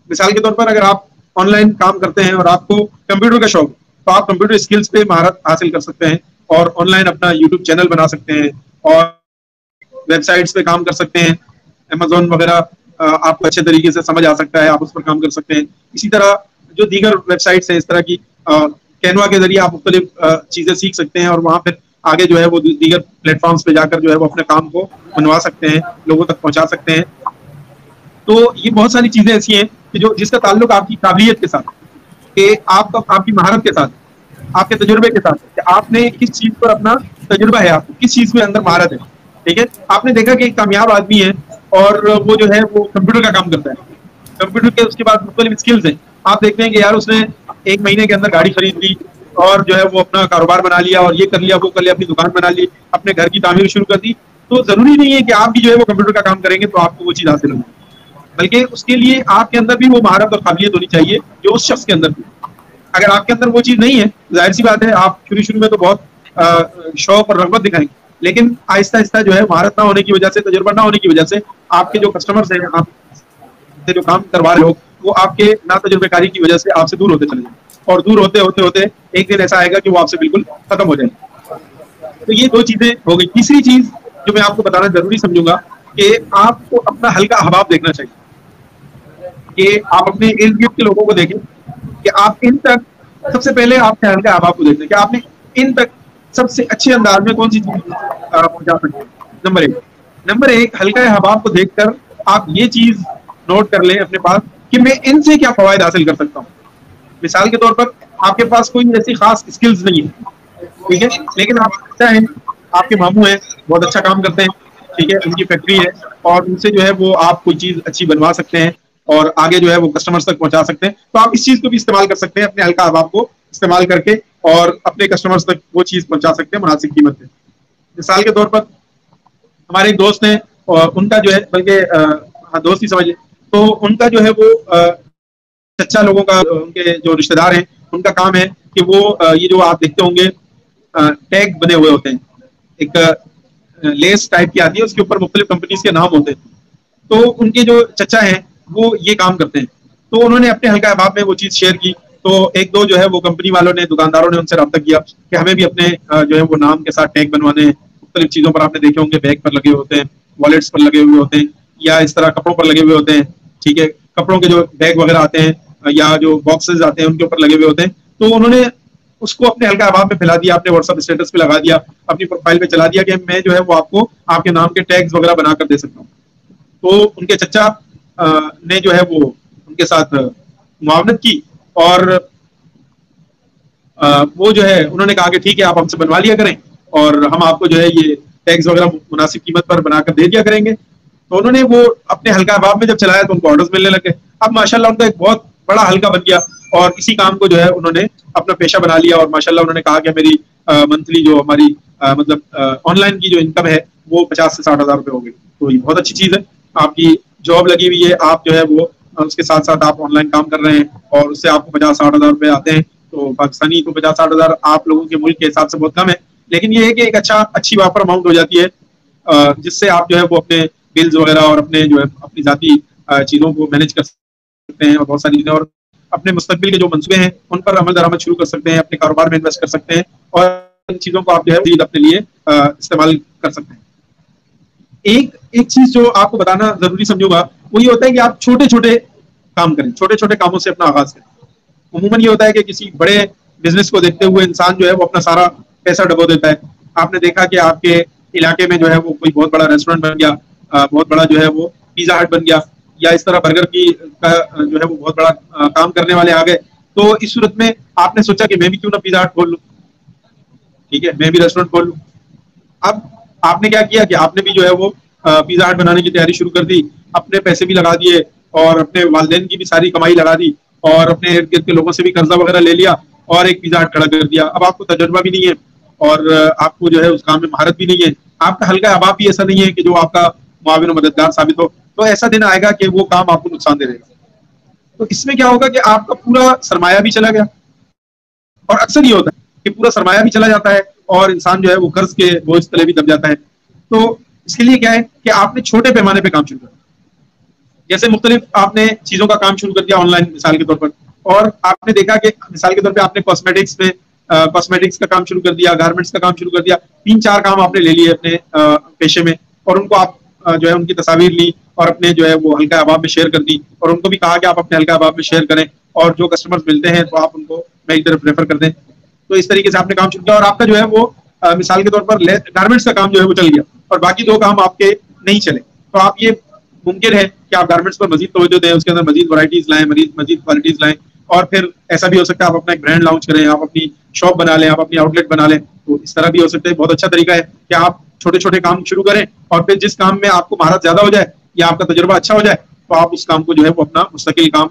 مثال کے طور پر اگر آپ آن لائن کام کرتے ہیں اور آپ کو کمپیوٹر کا شوق ہے تو آپ کمپیوٹر اسکلز پہ مہارت حاصل کر سکتے ہیں اور آن لائن اپنا یوٹیوب چینل بنا سکتے ہیں اور ویب سائٹس پہ کام کر سکتے ہیں. Amazon وغیرہ آپ کو اچھے طریقے سے سمجھ آ سکتا ہے, آپ اس پر کام کر سکتے ہیں. اسی طرح جو دیگر ویب سائٹس ہیں اس طرح کی, کینوا کے ذریعے آپ مختلف چیزیں سیکھ سکتے ہیں اور وہاں پھر آگے جو ہے وہ دیگر پلیٹ فارمس پہ جا کر جو ہے وہ اپنے کام کو بنوا سکتے ہیں, لوگوں تک پہنچا سکتے ہیں. تو یہ بہت ساری چیزیں ایسی ہیں کہ جس کا تعلق آپ کی قابلیت کے ساتھ, کہ آپ کی مہارت کے ساتھ, آپ کے تجربے کے ساتھ, کہ آپ نے کس چیز پر اپنا تجربہ ہے, آپ کو کس چیز میں اندر مہارت ہے. ٹھیک ہے, آپ نے دیکھا کہ ایک کامیاب آدمی ہے اور وہ جو ہے وہ کمپیوٹر کا کام کرتا ہے, کمپیوٹر کے اس کے بعد مختلف اسکلز ہیں. آپ دیکھتے ہیں کہ یار اس نے 1 مہینے کے اندر گاڑی خرید لی اور جو ہے وہ اپنا کاروبار بنا لیا اور یہ کر لیا وہ کر لیا, اپنی دکان بنا لی, اپنے گھر کی تعمیر شروع کر دی. تو ضروری نہیں ہے کہ آپ بھی جو ہے وہ کمپیوٹر کا کام کریں گے تو آپ کو وہ چیز حاصل ہوگی, بلکہ اس کے لیے آپ کے اندر بھی وہ مہارت اور قابلیت ہونی چاہیے جو اس شخص کے اندر بھی. اگر آپ کے اندر وہ چیز نہیں ہے ظاہر سی بات ہے آپ شروع میں تو بہت شوق اور رغبت دکھائیں گے, لیکن آہستہ آہستہ جو ہے مہارت نہ ہونے کی وجہ سے, تجربہ نہ ہونے کی وجہ سے آپ کے جو کسٹمرز ہیں, آپ سے جو کام کروا رہے ہو, وہ آپ کے نا تجربے کاری کی وجہ سے آپ سے دور ہوتے چلے جائیں, اور دور ہوتے ایک دن ایسا آئے گا کہ وہ آپ سے بالکل ختم ہو جائے گا. تو یہ 2 چیزیں ہو گئی. تیسری چیز جو میں آپ کو بتانا ضروری سمجھوں گا کہ آپ کو اپنا ہلکا احباب دیکھنا چاہیے, کہ آپ اپنے ارد گرد کے لوگوں کو دیکھیں کہ آپ ان تک سب سے پہلے آپ کے ہلکے احباب کو دیکھیں کہ آپ نے ان تک سب سے اچھے انداز میں کون سی چیز پہنچا سکتے ہیں. نمبر ایک ہلکا احباب کو دیکھ کر آپ یہ چیز نوٹ کر لیں اپنے پاس کہ میں ان سے کیا فوائد حاصل کر سکتا ہوں. مثال کے طور پر آپ کے پاس کوئی ایسی خاص اسکلز نہیں ہے, ٹھیک ہے, لیکن آپ چاہیں, آپ کے ماموں ہیں بہت اچھا کام کرتے ہیں, ٹھیک ہے, ان کی فیکٹری ہے اور ان سے جو ہے وہ آپ کوئی چیز اچھی بنوا سکتے ہیں اور آگے جو ہے وہ کسٹمرز تک پہنچا سکتے ہیں. تو آپ اس چیز کو بھی استعمال کر سکتے ہیں, اپنے ہلکا احباب کو استعمال کر کے اور اپنے کسٹمرز تک وہ چیز پہنچا سکتے ہیں مناسب قیمت پہ. مثال کے طور پر ہمارے ایک دوست ہیں اور ان کا جو ہے, بلکہ دوست ہی سمجھے, تو ان کا جو ہے وہ چچا لوگوں کا, ان کے جو رشتے دار ہیں ان کا کام ہے کہ وہ یہ جو آپ دیکھتے ہوں گے ٹیگ بنے ہوئے ہوتے ہیں, ایک لیس ٹائپ کی آتی ہے, اس کے اوپر مختلف کمپنیز کے نام ہوتے ہیں. تو ان کے جو چچا ہیں وہ یہ کام کرتے ہیں, تو انہوں نے اپنے ہلکا احباب میں وہ چیز شیئر کی تو ایک دو جو ہے وہ کمپنی والوں نے, دکانداروں نے ان سے رابطہ کیا کہ ہمیں بھی اپنے جو ہے وہ نام کے ساتھ ٹیگ بنوانے ہیں. مختلف چیزوں پر آپ نے دیکھے ہوں گے, بیگ پر لگے ہوتے ہیں, والیٹس پر لگے ہوئے ہوتے ہیں, یا اس طرح کپڑوں پر لگے ہوئے ہوتے ہیں. ٹھیک ہے, کپڑوں کے جو بیگ وغیرہ آتے ہیں یا جو باکسز آتے ہیں ان کے اوپر لگے ہوئے ہوتے ہیں. تو انہوں نے اس کو اپنے حلقہ احباب میں پھیلا دیا, اپنے واٹس ایپ اسٹیٹس پہ لگا دیا, اپنی پروفائل پہ چلا دیا کہ میں جو ہے وہ آپ کو آپ کے نام کے ٹیگز وغیرہ بنا کر دے سکتا ہوں. تو ان کے چچا نے جو ہے وہ ان کے ساتھ معاونت کی, اور وہ جو ہے انہوں نے کہا کہ ٹھیک ہے آپ ہم سے بنوا لیا کریں اور ہم آپ کو جو ہے یہ ٹیگز وغیرہ مناسب قیمت پر بنا کر دے دیا کریں گے. تو انہوں نے وہ اپنے حلقہ احباب میں جب چلایا تو ان کو آرڈرز ملنے لگے. اب ماشاءاللہ ان کا ایک بہت بڑا حلقہ بن گیا اور اسی کام کو جو ہے انہوں نے اپنا پیشہ بنا لیا. اور ماشاءاللہ انہوں نے کہا کہ میری منتھلی جو ہماری مطلب آن لائن کی جو انکم ہے وہ 50 سے 60 ہزار روپے ہو گئی. تو یہ بہت اچھی چیز ہے, آپ کی جاب لگی ہوئی ہے, آپ جو ہے وہ اس کے ساتھ ساتھ آپ آن لائن کام کر رہے ہیں اور اس سے آپ کو 50-60 ہزار روپے آتے ہیں. تو پاکستانی تو 50-60 ہزار آپ لوگوں کے ملک کے حساب سے بہت کم ہے, لیکن یہ ہے کہ ایک اچھی واپر اماؤنٹ ہو جاتی ہے جس سے آپ جو ہے وہ اپنے بلز وغیرہ اور اپنے جو ہے اپنی ذاتی چیزوں کو مینیج کر سکتے ہیں اور بہت ساری چیزیں, اور اپنے مستقبل کے جو منصوبے ہیں ان پر عمل درآمد شروع کر سکتے ہیں, اپنے کاروبار میں انویسٹ کر سکتے ہیں اور ان چیزوں کو آپ جو ہے اپنے لیے استعمال کر سکتے ہیں. ایک چیز جو آپ کو بتانا ضروری سمجھوں گا وہ یہ ہوتا ہے کہ آپ چھوٹے چھوٹے کام کریں, چھوٹے چھوٹے کاموں سے اپنا آغاز کریں. عموماً یہ ہوتا ہے کہ کسی بڑے بزنس کو دیکھتے ہوئے انسان جو ہے وہ اپنا سارا پیسہ ڈبو دیتا ہے. آپ نے دیکھا کہ آپ کے علاقے میں جو ہے وہ کوئی بہت بڑا ریسٹورینٹ بن گیا, بہت بڑا جو ہے وہ پیزا ہٹ بن گیا, یا اس طرح برگر کی جو ہے وہ بہت بڑا کام کرنے والے آ گئے. تو اس صورت میں آپ نے سوچا کہ میں بھی کیوں نہ پیزا ہٹ کھول لوں, ٹھیک ہے, میں بھی ریسٹورینٹ کھول لوں. اب آپ نے کیا کیا کہ آپ نے بھی جو ہے وہ پیزا ہٹ بنانے کی تیاری شروع کر دی, اپنے پیسے بھی لگا دیے اور اپنے والدین کی بھی ساری کمائی لگا دی اور اپنے ارد گرد کے لوگوں سے بھی قرضہ وغیرہ لے لیا اور ایک پیزا ہٹ کھڑا کر دیا. اب آپ کو تجربہ بھی نہیں ہے اور آپ کو جو ہے اس کام میں مہارت بھی نہیں ہے, آپ کا حلقہ احباب بھی ایسا نہیں ہے کہ جو آپ کا معاون و مددگار ثابت ہو. تو ایسا دن آئے گا کہ وہ کام آپ کو نقصان دے دے گا. تو اس میں کیا ہوگا کہ آپ کا پورا سرمایہ بھی چلا گیا, اور اکثر یہ ہوتا ہے کہ پورا سرمایہ بھی چلا جاتا ہے اور انسان جو ہے وہ قرض کے بوجھ تلے بھی دب جاتا ہے. تو اس کے لیے کیا ہے کہ آپ نے چھوٹے پیمانے پہ کام شروع کیا, جیسے مختلف آپ نے چیزوں کا کام شروع کر دیا آن لائن مثال کے طور پر, اور آپ نے دیکھا کہ مثال کے طور پہ آپ نے کاسمیٹکس کا کام شروع کر دیا, گارمنٹس کا کام شروع کر دیا, 3-4 کام آپ نے لے لیے اپنے پیشے میں, اور ان کو آپ جو ہے ان کی تصاویر لی اور اپنے جو ہے وہ حلقہ احباب میں شیئر کر دی, اور ان کو بھی کہا کہ آپ اپنے حلقہ احباب میں شیئر کریں اور جو کسٹمر ملتے ہیں تو آپ ان کو میری طرف ریفر کر دیں. تو اس طریقے سے آپ نے کام شروع کیا اور آپ کا جو ہے وہ مثال کے طور پر گارمنٹس کا کام جو ہے وہ چل گیا اور باقی 2 کام آپ کے نہیں چلے. تو آپ یہ ممکن ہے کہ آپ گارمنٹس پر مزید توجہ دیں, اس کے اندر مزید ورائٹیز لائیں, مزید کوالٹیز لائیں, اور پھر ایسا بھی ہو سکتا ہے آپ اپنا ایک برانڈ لانچ کریں, آپ اپنی شاپ بنا لیں, آپ اپنی آؤٹ لیٹ بنا لیں. تو اس طرح بھی ہو سکتا ہے. بہت اچھا طریقہ ہے کہ آپ چھوٹے چھوٹے کام شروع کریں اور پھر جس کام میں آپ کو مہارت زیادہ ہو جائے یا آپ کا تجربہ اچھا ہو جائے تو آپ اس کام کو جو ہے وہ اپنا مستقل کام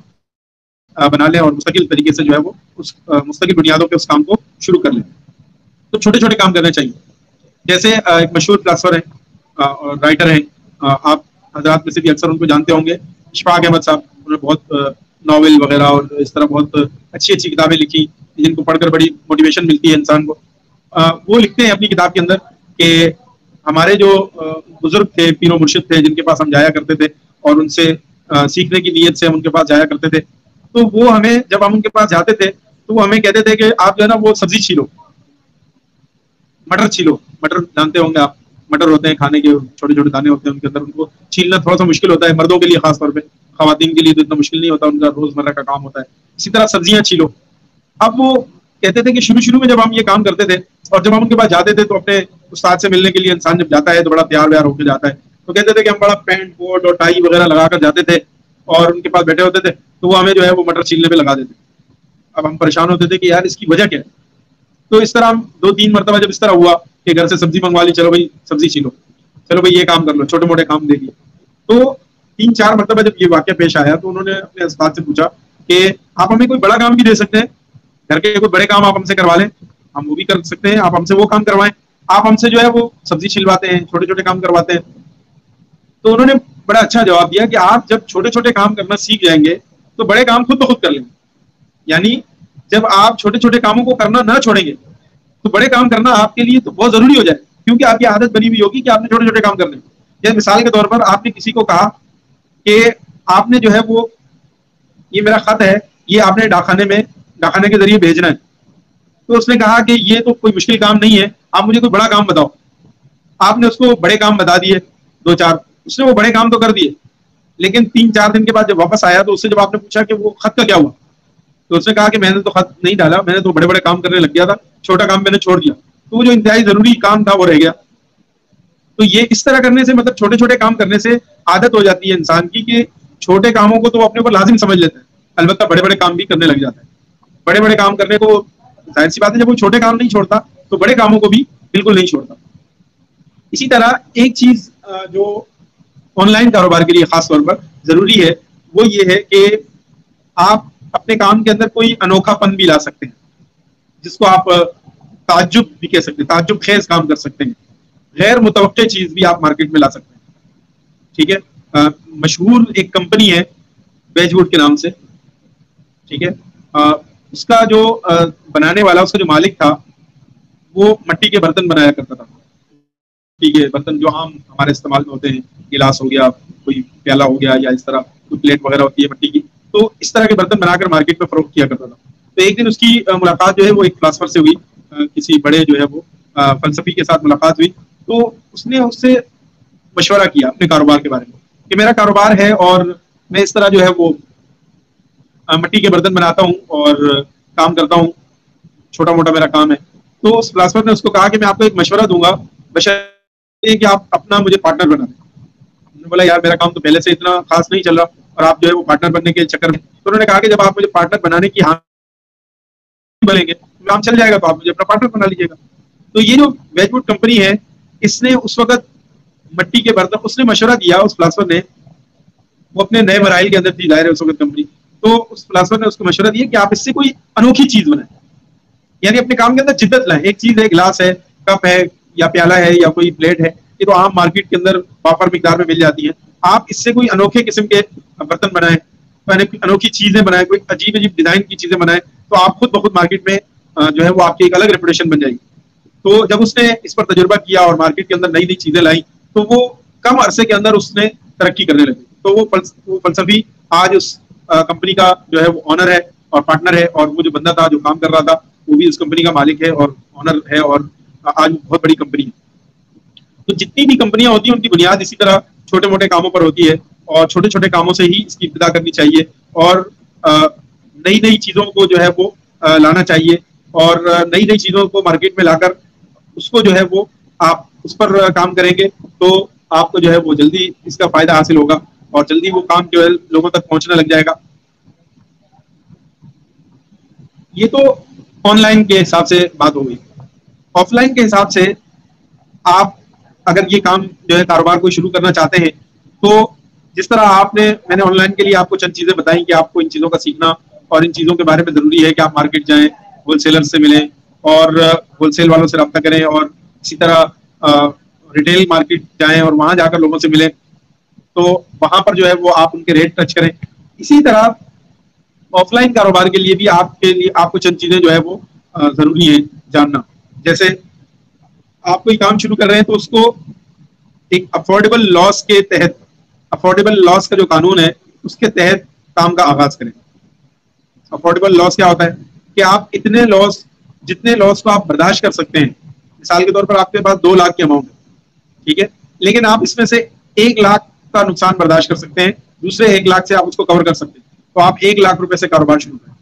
بنا لیں اور مستقل طریقے سے جو ہے وہ اس مستقل بنیادوں پہ اس کام کو شروع کر لیں. تو چھوٹے چھوٹے کام کرنے چاہیے. جیسے ایک مشہور فلاسفر ہیں اور رائٹر ہیں, آپ حضرات میں سے بھی اکثر ان کو جانتے ہوں گے, اشفاق احمد صاحب. انہوں نے بہت ناول وغیرہ اور اس طرح بہت اچھی کتابیں لکھی جن کو پڑھ کر بڑی موٹیویشن ملتی ہے انسان کو. وہ لکھتے ہیں اپنی کتاب کے اندر کہ ہمارے جو بزرگ تھے, پیر و مرشد تھے, جن کے پاس ہم جایا کرتے تھے اور ان سے سیکھنے کی نیت سے ہم ان کے پاس جایا کرتے تھے, تو وہ ہمیں جب ہم ان کے پاس جاتے تھے تو وہ ہمیں کہتے تھے کہ آپ جو ہے نا وہ سبزی چھیلو, مٹر چھیلو. مٹر جانتے ہوں گے آپ, مٹر ہوتے ہیں کھانے کے چھوٹے چھوٹے دانے ہوتے ہیں ان کے اندر, ان کو چھیلنا تھوڑا سا مشکل ہوتا ہے مردوں کے لیے خاص طور پہ, خواتین کے لیے تو اتنا مشکل نہیں ہوتا, ان کا روزمرہ کا کام ہوتا ہے. اسی طرح سبزیاں چھیلو. اب وہ کہتے تھے کہ شروع میں جب ہم یہ کام کرتے تھے اور جب ہم ان کے پاس جاتے تھے تو اپنے استاد سے ملنے کے لیے انسان جب جاتا ہے تو بڑا تیار ویار ہو کے جاتا ہے, تو کہتے تھے کہ ہم بڑا پینٹ کوٹ اور ٹائی وغیرہ لگا کر جاتے تھے اور ان کے پاس بیٹھے ہوتے تھے تو وہ ہمیں جو ہے وہ مٹر چھیلنے پہ لگا دیتے. اب ہم پریشان ہوتے تھے کہ یار اس کی وجہ کیا ہے. تو اس طرح ہم 2-3 مرتبہ جب اس طرح ہوا کہ گھر سے سبزی منگوا لی, چلو بھائی سبزی چھیلو, چلو بھائی یہ کام کر لو, چھوٹے موٹے کام دے دیے. تو 3-4 مرتبہ جب یہ واقعہ پیش آیا تو انہوں نے اپنے استاد سے پوچھا کہ آپ ہمیں کوئی بڑا کام بھی دے سکتے ہیں, گھر کے کوئی بڑے کام آپ ہم سے کروا لیں, ہم وہ بھی کر سکتے ہیں, آپ ہم سے وہ کام کروائیں, آپ ہم سے جو ہے وہ سبزی چھلواتے ہیں, چھوٹے چھوٹے کام کرواتے ہیں. تو انہوں نے بڑا اچھا جواب دیا کہ آپ جب چھوٹے چھوٹے کام کرنا سیکھ جائیں گے تو بڑے کام خود بخود کر لیں گے. یعنی جب آپ چھوٹے چھوٹے کاموں کو کرنا نہ چھوڑیں گے تو بڑے کام کرنا آپ کے لیے تو بہت ضروری ہو جائے, کیونکہ آپ کی عادت بنی ہوئی ہوگی کہ آپ نے چھوٹے چھوٹے کام کرنے. جیسے مثال کے طور پر آپ نے کسی کو کہا کہ آپ نے جو ہے وہ یہ میرا خط ہے, یہ آپ نے ڈاکخانے میں ڈاکخانے کے ذریعے بھیجنا ہے. تو اس نے کہا کہ یہ تو کوئی مشکل کام نہیں ہے, آپ مجھے کوئی بڑا کام بتاؤ. آپ نے اس کو بڑے کام بتا دیے 2-4, اس نے وہ بڑے کام تو کر دیے, لیکن 3-4 دن کے بعد جب واپس آیا تو اس سے جب آپ نے پوچھا کہ وہ خط کا کیا ہوا, تو اس نے کہا کہ میں نے تو خط نہیں ڈالا, میں نے تو بڑے بڑے کام کرنے لگ گیا تھا, چھوٹا کام میں نے چھوڑ دیا. تو وہ جو انتہائی ضروری کام تھا وہ رہ گیا. تو یہ اس طرح کرنے سے, مطلب چھوٹے چھوٹے کام کرنے سے عادت ہو جاتی ہے انسان کی کہ چھوٹے کاموں کو تو وہ اپنے اوپر لازم سمجھ لیتے ہیں, البتہ بڑے بڑے کام بھی کرنے لگ جاتا ہے. بڑے بڑے کام کرنے کو ظاہر سی بات ہے جب وہ چھوٹے کام نہیں چھوڑتا تو بڑے کاموں کو بھی بالکل نہیں چھوڑتا. اسی طرح ایک چیز جو آن لائن کاروبار کے لیے خاص طور پر ضروری ہے وہ یہ ہے کہ آپ اپنے کام کے اندر کوئی انوکھا پن بھی لا سکتے ہیں, جس کو آپ تعجب بھی کہہ سکتے ہیں, تعجب خیز کام کر سکتے ہیں, غیر متوقع چیز بھی آپ مارکیٹ میں لا سکتے ہیں. ٹھیک ہے, مشہور ایک کمپنی ہے ویج ووڈ کے نام سے, ٹھیک ہے, اس کا جو بنانے والا, اس کا جو مالک تھا, وہ مٹی کے برتن بنایا کرتا تھا. ٹھیک ہے, برتن جو عام ہمارے استعمال میں ہوتے ہیں, گلاس ہو گیا, کوئی پیالہ ہو گیا, یا اس طرح کوئی پلیٹ وغیرہ ہوتی ہے مٹی کی, تو اس طرح کے برتن بنا کر مارکیٹ میں فروخت کیا کرتا تھا. تو ایک دن اس کی ملاقات جو ہے وہ ایک فلاسفر سے ہوئی, کسی بڑے جو ہے وہ فلسفی کے ساتھ ملاقات ہوئی. تو اس نے اس سے مشورہ کیا اپنے کاروبار کے بارے میں کہ میرا کاروبار ہے اور میں اس طرح جو ہے وہ مٹی کے برتن بناتا ہوں اور کام کرتا ہوں, چھوٹا موٹا میرا کام ہے. تو اس فلاسفر نے اس کو کہا کہ میں آپ کو ایک مشورہ دوں گا, بشرطے کہ آپ اپنا مجھے پارٹنر بنا دیں. انہوں نے بولا یار میرا کام تو پہلے سے اتنا خاص نہیں چل رہا اور آپ جو ہے وہ پارٹنر بننے کے چکر میں. تو انہوں نے کہا کہ جب آپ مجھے پارٹنر بنانے کی ہاں بولیں گے, کام چل جائے گا تو آپ مجھے اپنا پارٹنر بنا لیجیے گا. تو یہ جو ویج ووڈ کمپنی ہے, اس نے اس وقت مٹی کے برتن, اس نے مشورہ دیا اس فلاسفر نے, وہ اپنے نئے مراحل کے اندر تھی ظاہر ہے اس وقت کمپنی. تو اس فلاسفر نے اس کو مشورہ دیا کہ آپ اس سے کوئی انوکھی چیز بنائیں, یعنی اپنے کام کے اندر جدت لائیں. ایک چیز ہے, گلاس ہے, کپ ہے, یا پیالہ ہے, یا کوئی پلیٹ ہے, یہ تو عام مارکیٹ کے اندر وافر مقدار میں مل جاتی ہیں. آپ اس سے کوئی انوکھے قسم کے برتن بنائیں, انوکھی چیزیں بنائیں, کوئی عجیب عجیب ڈیزائن کی چیزیں بنائیں, تو آپ خود بخود مارکیٹ میں جو ہے وہ آپ کی ایک الگ ریپوٹیشن بن جائے گی. تو جب اس نے اس پر تجربہ کیا اور مارکیٹ کے اندر نئی نئی چیزیں لائیں, تو وہ کم عرصے کے اندر اس نے ترقی کرنے لگی. تو وہ فلسفی آج اس کمپنی کا جو ہے وہ آنر ہے اور پارٹنر ہے, اور وہ جو بندہ تھا جو کام کر رہا تھا وہ بھی اس کمپنی کا مالک ہے اور آنر ہے, اور آج بہت بڑی کمپنی ہے. تو جتنی بھی کمپنیاں ہوتی ہیں ان کی بنیاد اسی طرح چھوٹے موٹے کاموں پر ہوتی ہے, اور چھوٹے چھوٹے کاموں سے ہی اس کی ابتدا کرنی چاہیے, اور نئی نئی چیزوں کو جو ہے وہ لانا چاہیے, اور نئی نئی چیزوں کو مارکیٹ میں لا کر اس کو جو ہے وہ آپ اس پر کام کریں گے تو آپ کو جو ہے وہ جلدی اس کا فائدہ حاصل ہوگا, اور جلدی وہ کام جو ہے لوگوں تک پہنچنے لگ جائے گا. یہ تو آن لائن کے حساب سے بات ہو گئی. آف لائن کے حساب سے آپ اگر یہ کام جو ہے کاروبار کو شروع کرنا چاہتے ہیں, تو جس طرح میں نے آن لائن کے لیے آپ کو چند چیزیں بتائیں کہ آپ کو ان چیزوں کا سیکھنا اور ان چیزوں کے بارے میں ضروری ہے کہ آپ مارکیٹ جائیں, ہول سیلر سے ملیں اور ہول سیل والوں سے رابطہ کریں, اور اسی طرح ریٹیل مارکیٹ جائیں اور وہاں جا کر لوگوں سے ملیں, تو وہاں پر جو ہے وہ آپ ان کے ریٹ ٹچ کریں. اسی طرح آف لائن کاروبار کے لیے بھی آپ کو چند چیزیں جو ہے وہ ضروری ہیں جاننا. جیسے آپ کوئی کام شروع کر رہے ہیں تو اس کو ایک افورڈیبل لاس کے تحت, افورڈیبل لاس کا جو قانون ہے اس کے تحت کام کا آغاز کریں. افورڈیبل لاس کیا ہوتا ہے کہ آپ اتنے لاس, جتنے لاس کو آپ برداشت کر سکتے ہیں. مثال کے طور پر آپ کے پاس 2 لاکھ کی اماؤنٹ ہے, ٹھیک ہے, لیکن آپ اس میں سے 1 لاکھ کا نقصان برداشت کر سکتے ہیں, دوسرے 1 لاکھ سے آپ اس کو کور کر سکتے ہیں, تو آپ 1 لاکھ روپے سے کاروبار شروع کریں.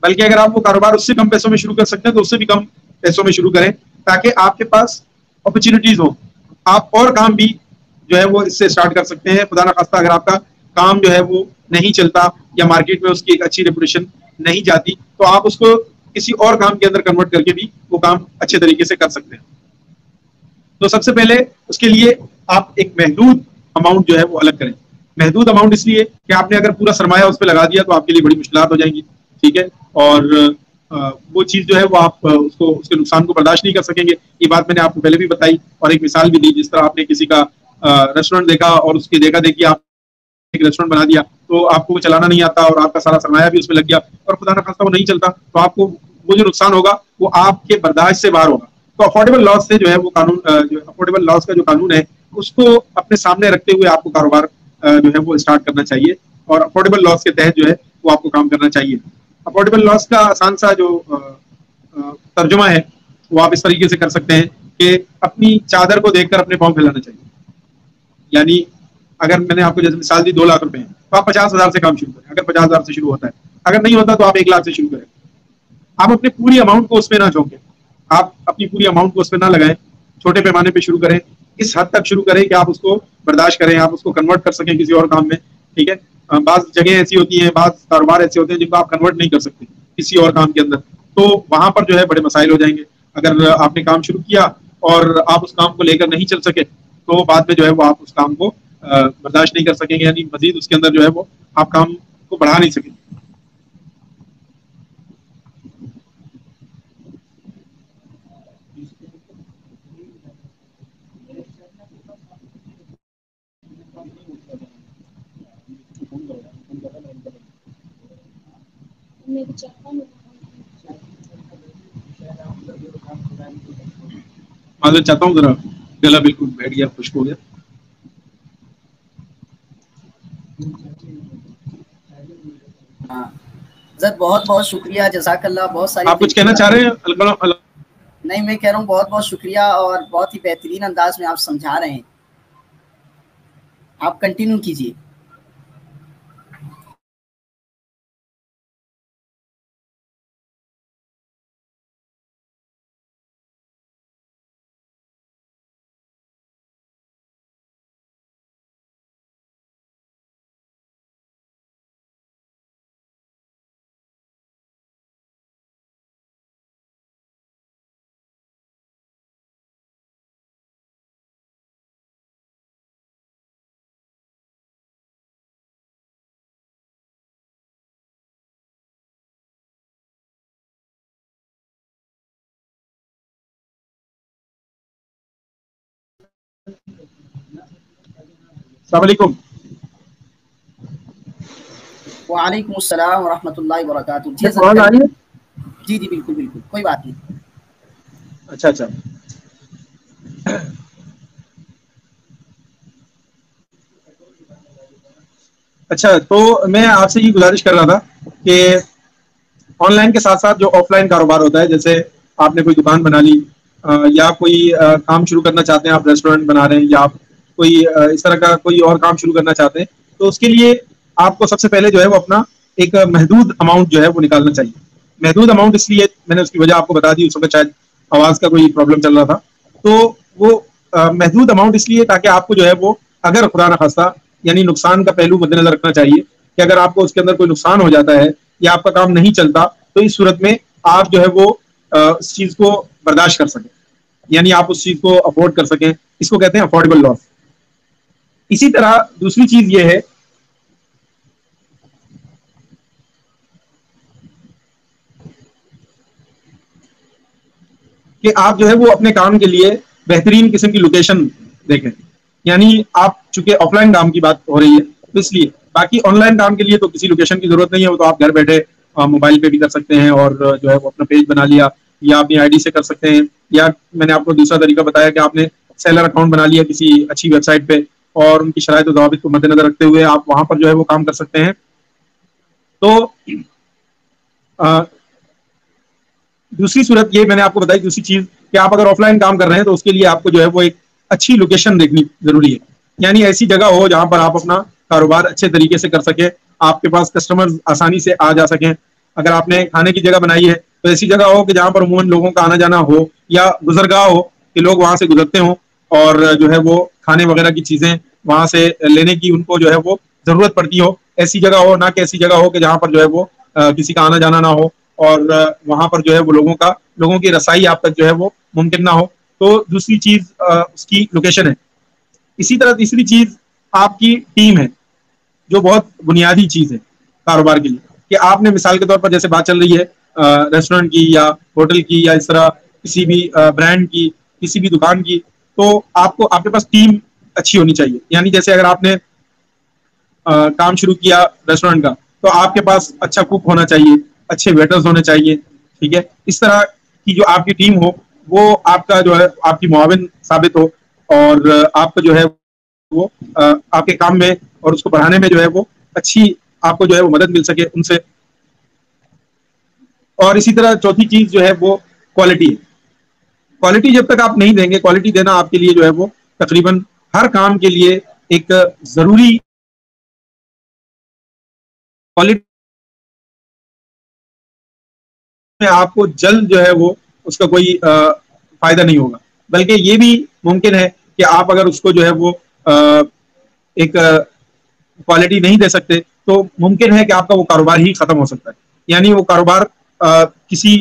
بلکہ اگر آپ وہ کاروبار اس سے کم پیسوں میں شروع کر سکتے ہیں تو اس سے بھی کم پیسوں میں شروع کریں, تاکہ آپ کے پاس اپرچونیٹیز ہوں, آپ اور کام بھی جو ہے وہ اس سے اسٹارٹ کر سکتے ہیں. خدا نخواستہ اگر آپ کا کام جو ہے وہ نہیں چلتا یا مارکیٹ میں اس کی ایک اچھی ریپوٹیشن نہیں جاتی, تو آپ اس کو کسی اور کام کے اندر کنورٹ کر کے بھی وہ کام اچھے طریقے سے کر سکتے ہیں. تو سب سے پہلے اس کے لیے آپ ایک محدود اماؤنٹ جو ہے وہ الگ کریں. محدود اماؤنٹ اس لیے کہ آپ نے اگر پورا سرمایہ اس پہ لگا دیا تو آپ کے لیے بڑی مشکلات ہو جائیں گی, ٹھیک ہے, اور وہ چیز جو ہے وہ آپ اس کے نقصان کو برداشت نہیں کر سکیں گے. یہ بات میں نے آپ کو پہلے بھی بتائی اور ایک مثال بھی دی. جس طرح آپ نے کسی کا ریسٹورینٹ دیکھا اور اس کی دیکھا دیکھی آپ ایک ریسٹورینٹ بنا دیا, تو آپ کو وہ چلانا نہیں آتا اور آپ کا سارا سرمایہ بھی اس میں لگ گیا اور خدا نخواستہ وہ نہیں چلتا, تو آپ کو وہ جو نقصان ہوگا وہ آپ کے برداشت سے باہر ہوگا. تو افورڈیبل لاس سے جو ہے وہ قانون, افورڈیبل لاس کا جو قانون ہے اس کو اپنے سامنے رکھتے ہوئے آپ کو کاروبار جو ہے وہ اسٹارٹ کرنا چاہیے, اور افورڈیبل لاس کے تحت جو ہے وہ آپ کو کام کرنا چاہیے. افورڈیبل لاس کا آسان سا جو ترجمہ ہے وہ آپ اس طریقے سے کر سکتے ہیں کہ اپنی چادر کو دیکھ کر اپنے پاؤں پھیلانا چاہیے. یعنی اگر میں نے آپ کو جیسے مثال دی 2 لاکھ روپے ہیں تو آپ 50,000 سے کام شروع کریں. اگر 50,000 سے شروع ہوتا ہے, اگر نہیں ہوتا تو آپ 1 لاکھ سے شروع کریں. آپ اپنی پوری اماؤنٹ کو اس میں نہ جھونکیں, آپ اپنی پوری اماؤنٹ کو اس میں نہ لگائیں, چھوٹے پیمانے پہ شروع کریں. اس حد تک شروع کریں کہ آپ اس کو برداشت کریں, آپ اس کو کنورٹ کر سکیں کسی اور کام میں. ٹھیک ہے, بعض جگہیں ایسی ہوتی ہیں, بعض کاروبار ایسے ہوتے ہیں جن کو آپ کنورٹ نہیں کر سکتے کسی اور کام کے اندر, تو وہاں پر جو ہے بڑے مسائل ہو جائیں گے. اگر آپ نے کام شروع کیا اور آپ اس کام کو لے کر نہیں چل سکے تو بعد میں جو ہے وہ آپ اس کام کو برداشت نہیں کر سکیں گے, یعنی مزید اس کے اندر جو ہے وہ آپ کام کو بڑھا نہیں سکیں گے. معذرت چاہتا ہوں, ذرا گلا بالکل بیٹھ گیا, خشک ہو گیا. ہاں حضرت بہت بہت شکریہ, جزاک اللہ. بہت ساری آپ کچھ کہنا چاہ رہے ہیں؟ نہیں, میں کہہ رہا ہوں بہت بہت شکریہ, اور بہت ہی بہترین انداز میں آپ سمجھا رہے ہیں. آپ کنٹینیو کیجیے. السلام علیکم. وعلیکم السلام ورحمۃ اللہ وبرکاتہ. جی آواز آ رہی ہے؟ جی جی بالکل بالکل, کوئی بات نہیں. اچھا اچھا, اچھا تو میں آپ سے یہ گزارش کر رہا تھا کہ آن لائن کے ساتھ ساتھ جو آف لائن کاروبار ہوتا ہے, جیسے آپ نے کوئی دکان بنا لی, یا کوئی کام شروع کرنا چاہتے ہیں, آپ ریسٹورینٹ بنا رہے ہیں, یا آپ کوئی اس طرح کا کوئی اور کام شروع کرنا چاہتے ہیں, تو اس کے لیے آپ کو سب سے پہلے جو ہے وہ اپنا ایک محدود اماؤنٹ جو ہے وہ نکالنا چاہیے. محدود اماؤنٹ اس لیے, میں نے اس کی وجہ آپ کو بتا دی, اس وقت شاید آواز کا کوئی پرابلم چل رہا تھا. تو وہ محدود اماؤنٹ اس لیے تاکہ آپ کو جو ہے وہ, اگر خدا نخواستہ, یعنی نقصان کا پہلو مد نظر رکھنا چاہیے کہ اگر آپ کو اس کے اندر کوئی نقصان ہو جاتا ہے یا آپ کا کام نہیں چلتا, تو اس صورت میں آپ جو ہے وہ اس چیز کو برداشت کر سکیں, یعنی آپ اس چیز کو افورڈ کر سکیں. اس کو کہتے ہیں افورڈیبل لاس. اسی طرح دوسری چیز یہ ہے کہ آپ جو ہے وہ اپنے کام کے لیے بہترین قسم کی لوکیشن دیکھیں. یعنی آپ چونکہ آف لائن کام کی بات ہو رہی ہے تو اس لیے, باقی آن لائن کام کے لیے تو کسی لوکیشن کی ضرورت نہیں ہے, وہ تو آپ گھر بیٹھے موبائل پہ بھی کر سکتے ہیں, اور جو ہے وہ اپنا پیج بنا لیا, یا اپنی آئی ڈی سے کر سکتے ہیں, یا میں نے آپ کو دوسرا طریقہ بتایا کہ آپ نے سیلر اکاؤنٹ بنا لیا کسی اچھی ویب سائٹ پہ, اور ان کی شرائط و ضوابط کو مد نظر رکھتے ہوئے آپ وہاں پر جو ہے وہ کام کر سکتے ہیں. تو دوسری صورت یہ میں نے آپ کو بتائی, دوسری چیز کہ آپ اگر آف لائن کام کر رہے ہیں تو اس کے لیے آپ کو جو ہے وہ ایک اچھی لوکیشن دیکھنی ضروری ہے. یعنی ایسی جگہ ہو جہاں پر آپ اپنا کاروبار اچھے طریقے سے کر سکیں, آپ کے پاس کسٹمر آسانی سے آ جا سکیں. اگر آپ نے کھانے کی جگہ بنائی ہے تو ایسی جگہ ہو کہ جہاں پر عموماً لوگوں کا آنا جانا ہو, یا گزرگاہ ہو کہ لوگ وہاں سے گزرتے ہوں, اور جو ہے وہ کھانے وغیرہ کی چیزیں وہاں سے لینے کی ان کو جو ہے وہ ضرورت پڑتی ہو. ایسی جگہ ہو, نہ کہ ایسی جگہ ہو کہ جہاں پر جو ہے وہ کسی کا آنا جانا نہ ہو, اور وہاں پر جو ہے وہ لوگوں کی رسائی آپ تک جو ہے وہ ممکن نہ ہو. تو دوسری چیز اس کی لوکیشن ہے. اسی طرح تیسری چیز آپ کی ٹیم ہے, جو بہت بنیادی چیز ہے کاروبار کے لیے. کہ آپ نے مثال کے طور پر جیسے بات چل رہی ہے ریسٹورینٹ کی یا ہوٹل کی, یا اس طرح کسی بھی برانڈ کی, کسی بھی دکان کی, تو آپ کے پاس ٹیم اچھی ہونی چاہیے. یعنی جیسے اگر آپ نے کام شروع کیا ریسٹورینٹ کا, تو آپ کے پاس اچھا کوک ہونا چاہیے, اچھے ویٹرز ہونے چاہیے. ٹھیک ہے, اس طرح کی جو آپ کی ٹیم ہو وہ آپ کا جو ہے آپ کی معاون ثابت ہو, اور آپ کا جو ہے وہ آپ کے کام میں اور اس کو بڑھانے میں جو ہے وہ اچھی آپ کو جو ہے وہ مدد مل سکے ان سے. اور اسی طرح چوتھی چیز جو ہے وہ کوالٹی ہے. کوالٹی جب تک آپ نہیں دیں گے، کوالٹی دینا آپ کے لیے جو ہے وہ تقریباً ہر کام کے لیے ایک ضروری کوالٹی میں آپ کو جلد جو ہے وہ اس کا کوئی فائدہ نہیں ہوگا، بلکہ یہ بھی ممکن ہے کہ آپ اگر اس کو جو ہے وہ ایک کوالٹی نہیں دے سکتے تو ممکن ہے کہ آپ کا وہ کاروبار ہی ختم ہو سکتا ہے. یعنی وہ کاروبار کسی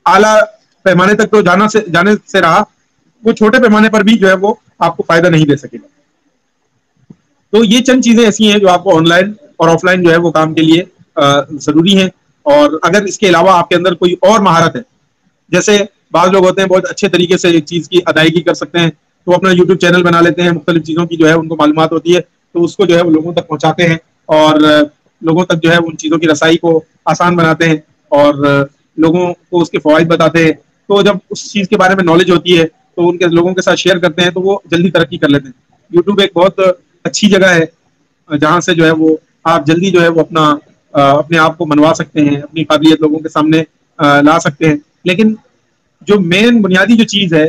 اعلیٰ پیمانے تک تو جانے سے رہا، وہ چھوٹے پیمانے پر بھی جو ہے وہ آپ کو فائدہ نہیں دے سکے گا. تو یہ چند چیزیں ایسی ہیں جو آپ کو آن لائن اور آف لائن جو ہے وہ کام کے لیے ضروری ہیں. اور اگر اس کے علاوہ آپ کے اندر کوئی اور مہارت ہے، جیسے بعض لوگ ہوتے ہیں بہت اچھے طریقے سے ایک چیز کی ادائیگی کر سکتے ہیں، تو اپنا یوٹیوب چینل بنا لیتے ہیں، مختلف چیزوں کی جو ہے ان کو معلومات ہوتی ہے، تو اس کو جو ہے وہ لوگوں تک پہنچاتے ہیں اور لوگوں تک جو ہے ان چیزوں کی رسائی کو آسان بناتے ہیں اور لوگوں کو اس کے فوائد بتاتے ہیں. تو جب اس چیز کے بارے میں نالج ہوتی ہے تو ان کے لوگوں کے ساتھ شیئر کرتے ہیں تو وہ جلدی ترقی کر لیتے ہیں. یوٹیوب ایک بہت اچھی جگہ ہے جہاں سے جو ہے وہ آپ جلدی جو ہے وہ اپنے آپ کو منوا سکتے ہیں، اپنی قابلیت لوگوں کے سامنے لا سکتے ہیں. لیکن جو مین بنیادی جو چیز ہے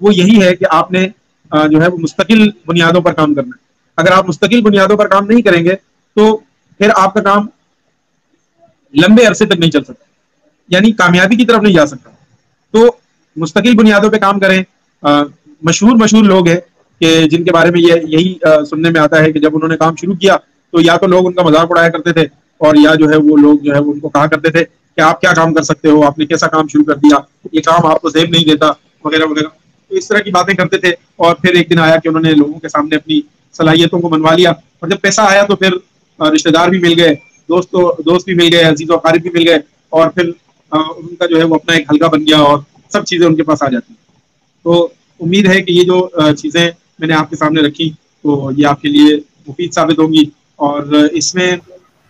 وہ یہی ہے کہ آپ نے جو ہے وہ مستقل بنیادوں پر کام کرنا ہے. اگر آپ مستقل بنیادوں پر کام نہیں کریں گے تو پھر آپ کا کام لمبے عرصے تک نہیں چل سکتا، یعنی کامیابی کی طرف نہیں جا سکتا. تو مستقل بنیادوں پہ کام کریں. مشہور لوگ ہیں کہ جن کے بارے میں یہی سننے میں آتا ہے کہ جب انہوں نے کام شروع کیا تو یا تو لوگ ان کا مذاق اڑایا کرتے تھے اور یا جو ہے وہ لوگ جو ہے وہ ان کو کہا کرتے تھے کہ آپ کیا کام کر سکتے ہو، آپ نے کیسا کام شروع کر دیا، یہ کام آپ کو زیب نہیں دیتا وغیرہ وغیرہ. تو اس طرح کی باتیں کرتے تھے اور پھر ایک دن آیا کہ انہوں نے لوگوں کے سامنے اپنی صلاحیتوں کو منوا لیا اور جب پیسہ آیا تو پھر رشتے دار بھی مل گئے، دوست بھی مل گئے، عزیز و اقارب بھی مل گئے اور پھر ان کا جو ہے وہ اپنا ایک حلقہ بن گیا اور سب چیزیں ان کے پاس آ جاتی ہیں. تو امید ہے کہ یہ جو چیزیں میں نے آپ کے سامنے رکھی تو یہ آپ کے لیے مفید ثابت ہوں گی. اور اس میں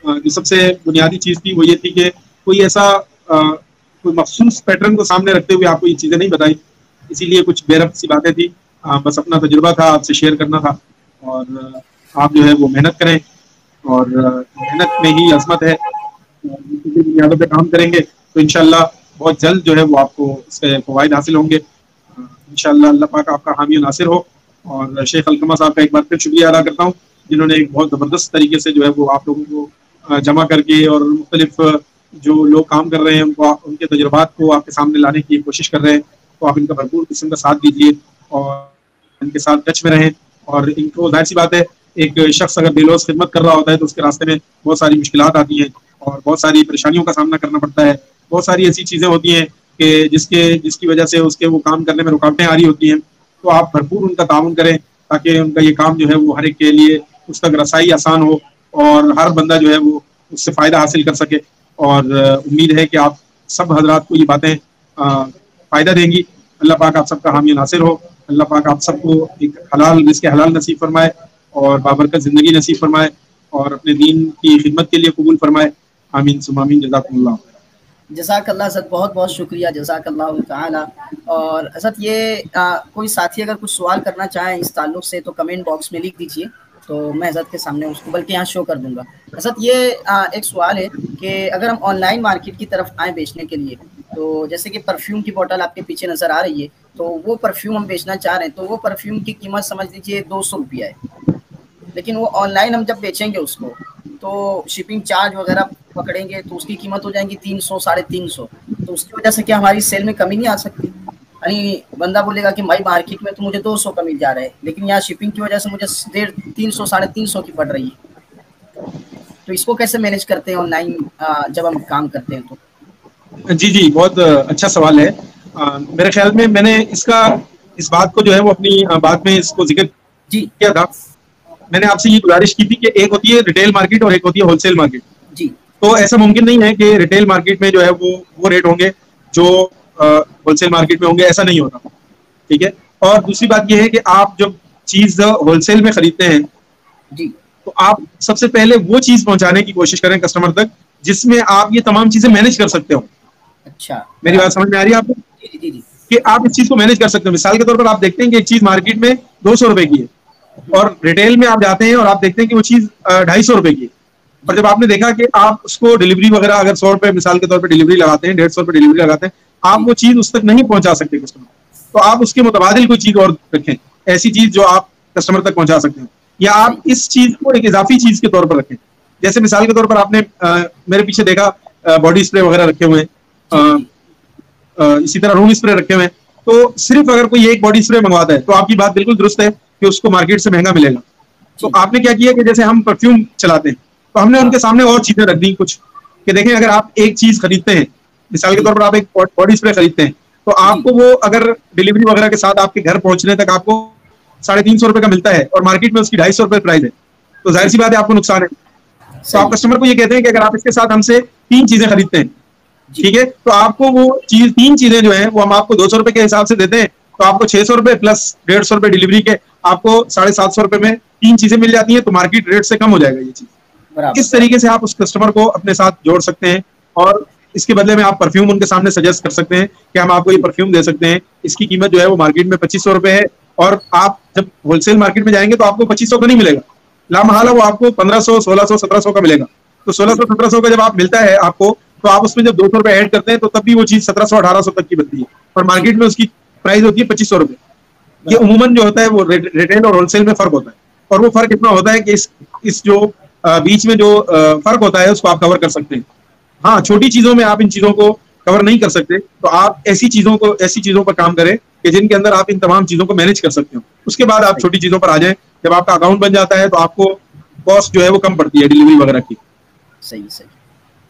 جو سب سے بنیادی چیز تھی وہ یہ تھی کہ کوئی ایسا کوئی مخصوص پیٹرن کو سامنے رکھتے ہوئے آپ کو یہ چیزیں نہیں بتائی، اسی لیے کچھ بے ربط سی باتیں تھی. بس اپنا تجربہ تھا آپ سے شیئر کرنا تھا. اور آپ جو ہے وہ محنت کریں اور محنت میں ہی عظمت ہے. بنیادوں پہ کام کریں گے تو انشاءاللہ بہت جلد جو ہے وہ آپ کو اس کے فوائد حاصل ہوں گے. انشاءاللہ اللہ پاک آپ کا حامی و ناصر ہو. اور شیخ علقمہ صاحب کا ایک بار پھر شکریہ ادا کرتا ہوں جنہوں نے ایک بہت زبردست طریقے سے جو ہے وہ آپ لوگوں کو جمع کر کے اور مختلف جو لوگ کام کر رہے ہیں ان کے تجربات کو آپ کے سامنے لانے کی کوشش کر رہے ہیں. تو آپ ان کا بھرپور قسم کا ساتھ دیجیے اور ان کے ساتھ ٹچ میں رہیں. اور ان کو ظاہر سی بات ہے ایک شخص اگر بے لوث خدمت کر رہا ہوتا ہے تو اس کے راستے میں بہت ساری مشکلات آتی ہیں اور بہت ساری پریشانیوں کا سامنا کرنا پڑتا ہے. بہت ساری ایسی چیزیں ہوتی ہیں کہ جس کی وجہ سے اس کے وہ کام کرنے میں رکاوٹیں آ رہی ہوتی ہیں. تو آپ بھرپور ان کا تعاون کریں تاکہ ان کا یہ کام جو ہے وہ ہر ایک کے لیے اس تک رسائی آسان ہو اور ہر بندہ جو ہے وہ اس سے فائدہ حاصل کر سکے. اور امید ہے کہ آپ سب حضرات کو یہ باتیں فائدہ دیں گی. اللہ پاک آپ سب کا حامی ناصر ہو. اللہ پاک آپ سب کو ایک حلال رزق حلال نصیب فرمائے اور بابرکت زندگی نصیب فرمائے اور اپنے دین کی خدمت کے لیے قبول فرمائے. آمین ثم آمین. جزاکم اللہ. جزاک اللہ حضرت، بہت بہت شکریہ، جزاک اللہ تعالی. اور حضرت یہ کوئی ساتھی اگر کچھ سوال کرنا چاہیں اس تعلق سے تو کمنٹ باکس میں لکھ دیجیے تو میں حضرت کے سامنے اس کو بلکہ یہاں شو کر دوں گا. حضرت یہ ایک سوال ہے کہ اگر ہم آن لائن مارکیٹ کی طرف آئیں بیچنے کے لیے تو جیسے کہ پرفیوم کی بوٹل آپ کے پیچھے نظر آ رہی ہے تو وہ پرفیوم ہم بیچنا چاہ رہے ہیں تو وہ پرفیوم کی قیمت سمجھ لیجیے 200 روپیہ ہے، لیکن وہ آن لائن ہم جب بیچیں گے اس کو تو شپنگ چارج وغیرہ پکڑیں گے تو اس کی قیمت ہو جائیں گی 300 350. تو اس کی وجہ سے کیا ہماری سیل میں کمی نہیں آ سکتی؟ یعنی بندہ بولے گا کہ بھائی مارکیٹ میں تو مجھے 200 کا مل جا رہا ہے لیکن یہاں شپنگ کی وجہ سے مجھے 300 350 کی پڑ رہی ہے. تو اس کو کیسے مینیج کرتے ہیں آن لائن جب ہم کام کرتے ہیں تو؟ جی بہت اچھا سوال ہے. میرے خیال میں نے اس بات کو جو ہے وہ اپنی بات میں اس کو ذکر جی کیا تھا. میں نے آپ سے یہ گزارش کی تھی کہ ایک ہوتی ہے ریٹیل مارکیٹ اور ایک ہوتی ہے ہول سیل مارکیٹ. جی تو ایسا ممکن نہیں ہے کہ ریٹیل مارکیٹ میں جو ہے وہ ریٹ ہوں گے جو ہول سیل مارکیٹ میں ہوں گے، ایسا نہیں ہوتا. ٹھیک ہے. اور دوسری بات یہ ہے کہ آپ جب چیز ہول سیل میں خریدتے ہیں جی تو آپ سب سے پہلے وہ چیز پہنچانے کی کوشش کریں کسٹمر تک جس میں آپ یہ تمام چیزیں مینیج کر سکتے ہو. اچھا، میری بات سمجھ میں آ رہی ہے آپ کو جی جی جی کہ آپ اس چیز کو مینیج کر سکتے ہو. مثال کے طور پر آپ دیکھتے ہیں کہ ایک چیز مارکیٹ میں 200 روپے کی ہے اور ریٹیل میں آپ جاتے ہیں اور آپ دیکھتے ہیں کہ وہ چیز 250 روپے کی ہے. اور جب آپ نے دیکھا کہ آپ اس کو ڈلیوری وغیرہ اگر 100 روپے مثال کے طور پہ ڈلیوری لگاتے ہیں, 150 روپے ڈلیوری لگاتے ہیں, آپ وہ چیز اس تک نہیں پہنچا سکتے کسٹمر, تو آپ اس کے متبادل کوئی چیز اور رکھیں, ایسی چیز جو آپ کسٹمر تک پہنچا سکتے ہیں, یا آپ اس چیز کو ایک اضافی چیز کے طور پر رکھیں. جیسے مثال کے طور پر آپ نے میرے پیچھے دیکھا باڈی اسپرے وغیرہ رکھے ہوئے ہیں, اسی طرح روم اسپرے رکھے ہوئے ہیں. تو صرف اگر کوئی ایک باڈی اسپرے منگواتا ہے تو آپ کی بات بالکل درست ہے کہ اس کو مارکیٹ سے مہنگا ملے گا. تو آپ نے کیا کیا کہ جیسے ہم پرفیوم چلاتے ہیں تو ہم نے ان کے سامنے اور چیزیں رکھ دی کچھ, کہ دیکھیں اگر آپ ایک چیز خریدتے ہیں, مثال کے طور پر آپ ایک باڈی اسپرے خریدتے ہیں, تو آپ کو وہ اگر ڈلیوری وغیرہ کے ساتھ آپ کے گھر پہنچنے تک آپ کو 350 روپے کا ملتا ہے اور مارکیٹ میں اس کی 250 روپے پرائز ہے, تو ظاہر سی بات ہے آپ کو نقصان ہے. تو آپ کسٹمر کو یہ کہتے ہیں کہ اگر آپ اس کے ساتھ ہم سے 3 چیزیں خریدتے ہیں, ٹھیک ہے, تو آپ کو وہ 3 چیزیں جو ہیں وہ ہم آپ کو 200 روپے کے حساب سے دیتے ہیں, تو آپ کو 600 روپے پلس 150 روپے ڈلیوری کے آپ کو 750 روپے میں 3 چیزیں مل جاتی ہیں, تو مارکیٹ ریٹ سے کم ہو جائے گا یہ چیز. اس طریقے سے آپ اس کسٹمر کو اپنے ساتھ جوڑ سکتے ہیں, اور اس کے بدلے میں آپ پرفیوم ان کے سامنے سجیسٹ کر سکتے ہیں کہ ہم آپ کو یہ پرفیوم دے سکتے ہیں, اس کی قیمت جو ہے وہ مارکیٹ میں 2500 روپے ہے, اور آپ جب ہول سیل مارکیٹ میں جائیں گے تو آپ کو 2500 کا نہیں ملے گا, لامحالہ وہ آپ کو 1500 1600 1700 کا ملے گا. تو 1600 1700 کا جب آپ ملتا ہے آپ کو, تو آپ اس میں جب 200 روپے ایڈ کرتے ہیں تو تب بھی وہ چیز 1700 1800 تک کی بنتی ہے, اور مارکیٹ میں اس کی پرائز ہوتی ہے 2500 روپے. یہ عموماً جو ہوتا ہے وہ ریٹیل اور ہول سیل میں فرق ہوتا ہے, اور وہ فرق اتنا ہوتا ہے کہ اس جو بیچ میں جو فرق ہوتا ہے اس کو آپ کور کر سکتے ہیں. ہاں, چھوٹی چیزوں میں آپ ان چیزوں کو کور نہیں کر سکتے, تو آپ ایسی چیزوں پر کام کریں کہ جن کے اندر آپ ان تمام چیزوں کو مینج کر سکتے ہو. اس کے بعد آپ چھوٹی چیزوں پر آ جائیں. جب آپ کا اکاؤنٹ بن جاتا ہے تو آپ کو کاسٹ جو ہے وہ کم پڑتی ہے ڈلیوری وغیرہ کی. صحیح.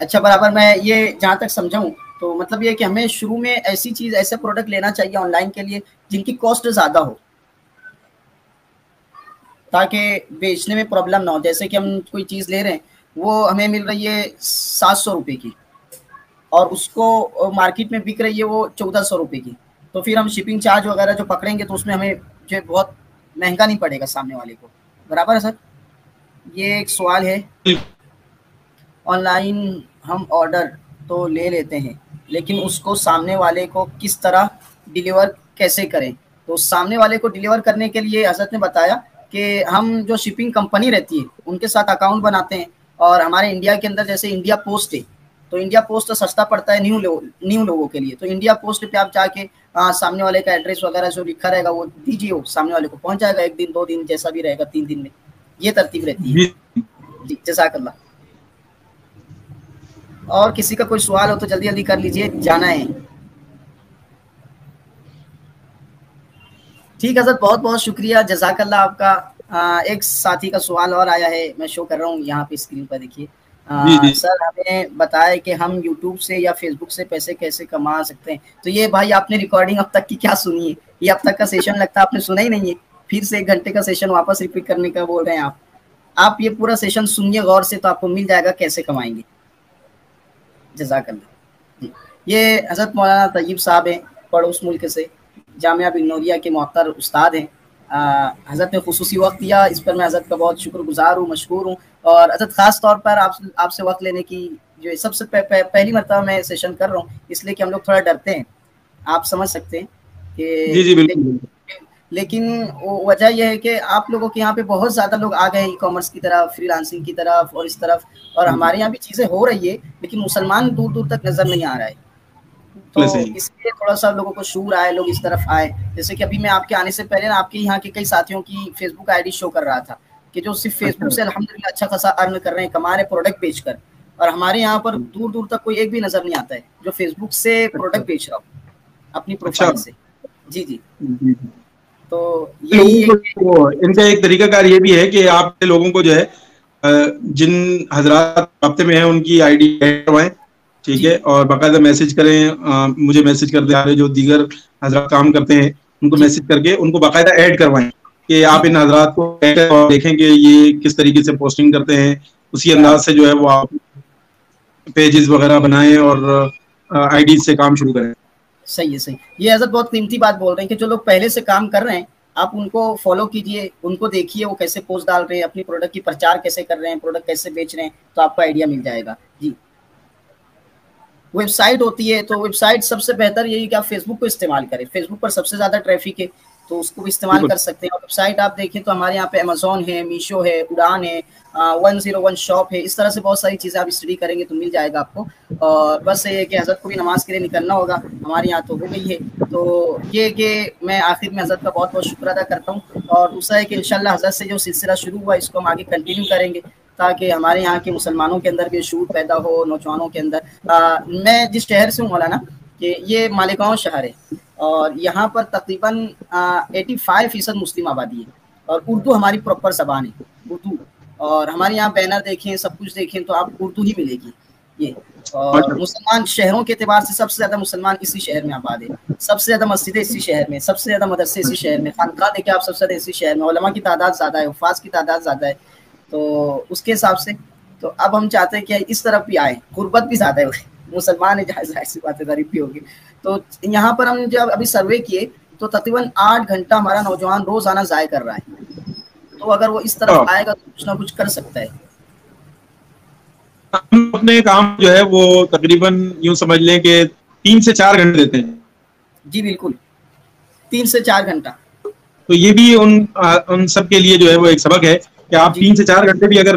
اچھا برابر, میں یہ جہاں تک سمجھاؤں تو مطلب یہ کہ ہمیں شروع میں ایسی چیز, ایسے پروڈکٹ لینا چاہیے آن لائن کے لیے جن کی کاسٹ زیادہ ہو, تاکہ بیچنے میں پرابلم نہ ہو. جیسے کہ ہم کوئی چیز لے رہے ہیں, وہ ہمیں مل رہی ہے 700 روپے کی, اور اس کو مارکیٹ میں بک رہی ہے وہ 1400 روپے کی, تو پھر ہم شپنگ چارج وغیرہ جو پکڑیں گے تو اس میں ہمیں جو بہت مہنگا نہیں پڑے گا سامنے والے کو. برابر ہے سر؟ یہ ایک سوال ہے. آن لائن ہم آرڈر تو لے لیتے ہیں, لیکن اس کو سامنے والے کو کس طرح ڈیلیور کیسے کریں؟ تو سامنے والے کو ڈیلیور کرنے کے لیے حضرت نے بتایا کہ ہم جو شپنگ کمپنی رہتی ہے ان کے ساتھ اکاؤنٹ بناتے ہیں, اور ہمارے انڈیا کے اندر جیسے انڈیا پوسٹ ہے, تو انڈیا پوسٹ سستا پڑتا ہے نیو لوگوں کے لیے, تو انڈیا پوسٹ پہ آپ جا کے سامنے والے کا ایڈریس وغیرہ جو لکھا رہے گا وہ دیجیے, وہ سامنے والے کو پہنچ جائے گا 1 دن 2 دن جیسا بھی رہے گا, 3 دن میں. یہ ترتیب رہتی ہے. جی جزاک اللہ. اور کسی کا کوئی سوال ہو تو جلدی جلدی کر لیجئے, جانا ہے. ٹھیک حضرت, بہت بہت شکریہ, جزاک اللہ آپ کا. ایک ساتھی کا سوال اور آیا ہے, میں شو کر رہا ہوں یہاں پہ اسکرین پر, دیکھیے. سر ہمیں بتائے کہ ہم یوٹیوب سے یا فیس بک سے پیسے کیسے کما سکتے ہیں. تو یہ بھائی آپ نے ریکارڈنگ اب تک کی کیا سنی ہے؟ یہ اب تک کا سیشن لگتا ہے آپ نے سنا ہی نہیں ہے, پھر سے 1 گھنٹے کا سیشن واپس ریپیٹ کرنے کا بول رہے ہیں آپ. آپ یہ پورا سیشن سنیے غور سے, تو آپ کو مل جائے گا کیسے کمائیں گے. جزاک اللہ. جی, یہ حضرت مولانا طیب صاحب ہیں, پڑوس ملک سے, جامعہ بن نوریہ کے محتر استاد ہیں. حضرت نے خصوصی وقت دیا, اس پر میں حضرت کا بہت شکر گزار ہوں, مشکور ہوں. اور حضرت خاص طور پر آپ سے وقت لینے کی جو سب سے پہلی مرتبہ میں سیشن کر رہا ہوں, اس لیے کہ ہم لوگ تھوڑا ڈرتے ہیں, آپ سمجھ سکتے ہیں کہ جی بالکل. لیکن وجہ یہ ہے کہ آپ لوگوں کے یہاں پہ بہت زیادہ لوگ آ گئے ہیں ای کامرس کی طرف, فری لانسنگ کی طرف اور اس طرف, اور ہمارے یہاں بھی چیزیں ہو رہی ہے, لیکن مسلمان دور دور تک نظر نہیں آ رہا ہے. تو اس لیے تھوڑا سا لوگوں کو شعور آئے, لوگ اس طرف آئے. جیسے کہ ابھی میں آپ کے آنے سے پہلے آپ کے یہاں کے کئی ساتھیوں کی face book I D show کر رہا تھا کہ جو صرف فیس بک سے الحمدللہ اچھا خاصا ارن کر رہے ہیں, کما رہے ہیں پروڈکٹ بیچ کر. اور ہمارے یہاں پر دور دور تک کوئی ایک بھی نظر نہیں آتا ہے جو فیس بک سے پروڈکٹ بیچ رہا ہو اپنی پروفائل سے. جی جی. تو ان کا ایک طریقہ کار یہ بھی ہے کہ آپ لوگوں کو جو ہے جن حضرات رابطے میں ہیں ان کی آئی ڈی ایڈ کروائیں, ٹھیک ہے, اور باقاعدہ میسج کریں, مجھے میسج کر دیں, جو دیگر حضرات کام کرتے ہیں ان کو میسج کر کے ان کو باقاعدہ ایڈ کروائیں کہ آپ ان حضرات کو دیکھیں کہ یہ کس طریقے سے پوسٹنگ کرتے ہیں, اسی انداز سے جو ہے وہ آپ پیجز وغیرہ بنائیں اور آئی ڈیز سے کام شروع کریں. صحیح ہے, صحیح. یہ حضرت بہت قیمتی بات بول رہے ہیں کہ جو لوگ پہلے سے کام کر رہے ہیں آپ ان کو فالو کیجئے, ان کو دیکھیے وہ کیسے پوسٹ ڈال رہے ہیں, اپنی پروڈکٹ کی پرچار کیسے کر رہے ہیں, پروڈکٹ کیسے بیچ رہے ہیں, تو آپ کو آئیڈیا مل جائے گا. جی, ویب سائٹ ہوتی ہے تو ویب سائٹ سب سے بہتر یہی کہ آپ فیس بک کو استعمال کریں. فیس بک پر سب سے زیادہ ٹریفک ہے, تو اس کو بھی استعمال کر سکتے ہیں. اور ویب سائٹ آپ دیکھیں تو ہمارے یہاں پہ امیزون ہے, میشو ہے, اڑان ہے, 101 شاپ ہے. اس طرح سے بہت ساری چیزیں آپ اسٹڈی کریں گے تو مل جائے گا آپ کو. اور بس یہ کہ حضرت کو بھی نماز کے لیے نکلنا ہوگا, ہمارے یہاں تو ہو گئی ہے. تو یہ کہ میں آخر میں حضرت کا بہت بہت شکر ادا کرتا ہوں. اور دوسرا ہے کہ انشاءاللہ حضرت سے جو سلسلہ شروع ہوا اس کو ہم آگے کنٹینیو کریں گے, تاکہ ہمارے یہاں کے مسلمانوں کے اندر بھی شعور پیدا ہو, نوجوانوں کے اندر. میں جس شہر سے ہوں مولانا, کہ یہ مالیگاؤں شہر ہے, اور یہاں پر تقریباً 85% مسلم آبادی ہے, اور اردو ہماری پراپر زبان ہے, اردو. اور ہمارے یہاں بینر دیکھیں, سب کچھ دیکھیں تو آپ اردو ہی ملے گی یہ. اور مسلمان شہروں کے اعتبار سے سب سے زیادہ مسلمان اسی شہر میں آباد ہے, سب سے زیادہ مسجدیں اسی شہر میں, سب سے زیادہ مدرسے اسی شہر میں, خانقاہ دیکھیں آپ سب سے زیادہ اسی شہر میں, علماء کی تعداد زیادہ ہے, حفاظ کی تعداد زیادہ ہے. تو اس کے حساب سے تو اب ہم چاہتے ہیں کہ اس طرف بھی آئیں, غربت بھی زیادہ ہے, مسلمان ہے جہاں ظاہر سی بات ہے غریب بھی ہوگی. تو یہاں پر ہم جب ابھی سروے کیے تو تقریباً 8 گھنٹہ ہمارا نوجوان روزانہ ضائع کر رہا ہے. تو اگر وہ اس طرف آئے گا تو کچھ نہ کچھ کر سکتا ہے. ہم اپنے کام جو ہے وہ تقریباً یوں سمجھ لیں کہ 3 سے 4 گھنٹے دیتے ہیں. جی بالکل, 3 سے 4 گھنٹہ. تو یہ بھی ان سب کے لیے جو ہے وہ ایک سبق ہے کہ آپ 3 سے 4 گھنٹے بھی اگر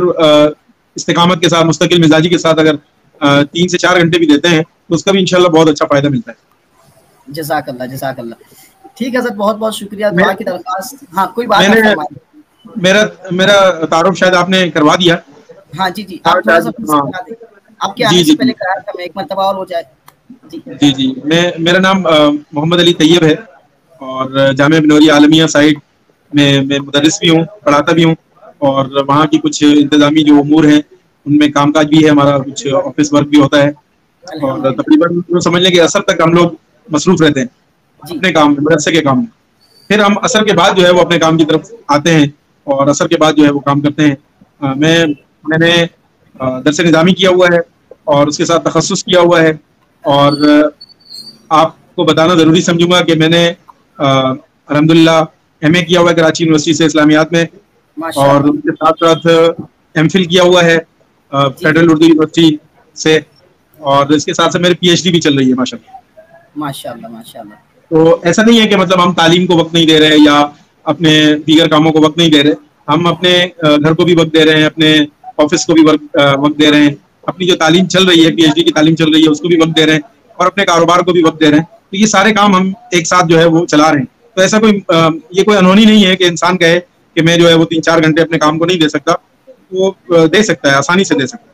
استقامت کے ساتھ, مستقل مزاجی کے ساتھ اگر 3 سے 4 گھنٹے بھی دیتے ہیں تو اس کا بھی انشاءاللہ بہت اچھا فائدہ ملتا ہے. جزاک اللہ, جزاک اللہ. ٹھیک ہے سر, بہت بہت شکریہ. دعا کی درخواست. ہاں کوئی بات نہیں, میرا تعارف شاید آپ نے کروا دیا. ہاں جی جی, آپ تھوڑا سا کرا دیں, آپ کے آنے سے پہلے کرایا تھا میں, ایک مرتبہ اور ہو جائے. جی, میرا نام محمد علی طیب ہے, اور جامعہ بنوری عالمیہ سائٹ میں مدرس بھی ہوں, پڑھاتا بھی ہوں, اور وہاں کی کچھ انتظامی جو امور ہیں ان میں کام کاج بھی ہے ہمارا, کچھ آفس ورک بھی ہوتا ہے. اور تقریباً سمجھ لیں کہ عصر تک ہم لوگ مصروف رہتے ہیں اپنے کام میں, مدرسے کے کام میں. پھر ہم عصر کے بعد جو ہے وہ اپنے کام کی طرف آتے ہیں, اور عصر کے بعد جو ہے وہ کام کرتے ہیں. میں نے درس نظامی کیا ہوا ہے, اور اس کے ساتھ تخصص کیا ہوا ہے. اور آپ کو بتانا ضروری سمجھوں گا کہ میں نے الحمدللہ ایم اے کیا ہوا ہے کراچی یونیورسٹی سے اسلامیات میں, اور اس کے ساتھ ساتھ ایم فل کیا ہوا ہے فیڈرل اردو یونیورسٹی سے, اور اس کے ساتھ ساتھ میری پی ایچ ڈی بھی چل رہی ہے ماشاءاللہ. ماشاءاللہ. تو ایسا نہیں ہے کہ مطلب ہم تعلیم کو وقت نہیں دے رہے یا اپنے دیگر کاموں کو وقت نہیں دے رہے, ہم اپنے گھر کو بھی وقت دے رہے ہیں, اپنے آفس کو بھی وقت دے رہے ہیں, اپنی جو تعلیم چل رہی ہے پی ایچ ڈی کی تعلیم چل رہی ہے اس کو بھی وقت دے رہے ہیں, اور اپنے کاروبار کو بھی وقت دے رہے ہیں. تو یہ سارے کام ہم ایک ساتھ جو ہے وہ چلا رہے ہیں. تو ایسا یہ کوئی انہونی نہیں ہے کہ انسان کہے کہ میں جو ہے وہ 3-4 گھنٹے اپنے کام کو نہیں دے سکتا. وہ دے سکتا ہے, آسانی سے دے سکتا ہے.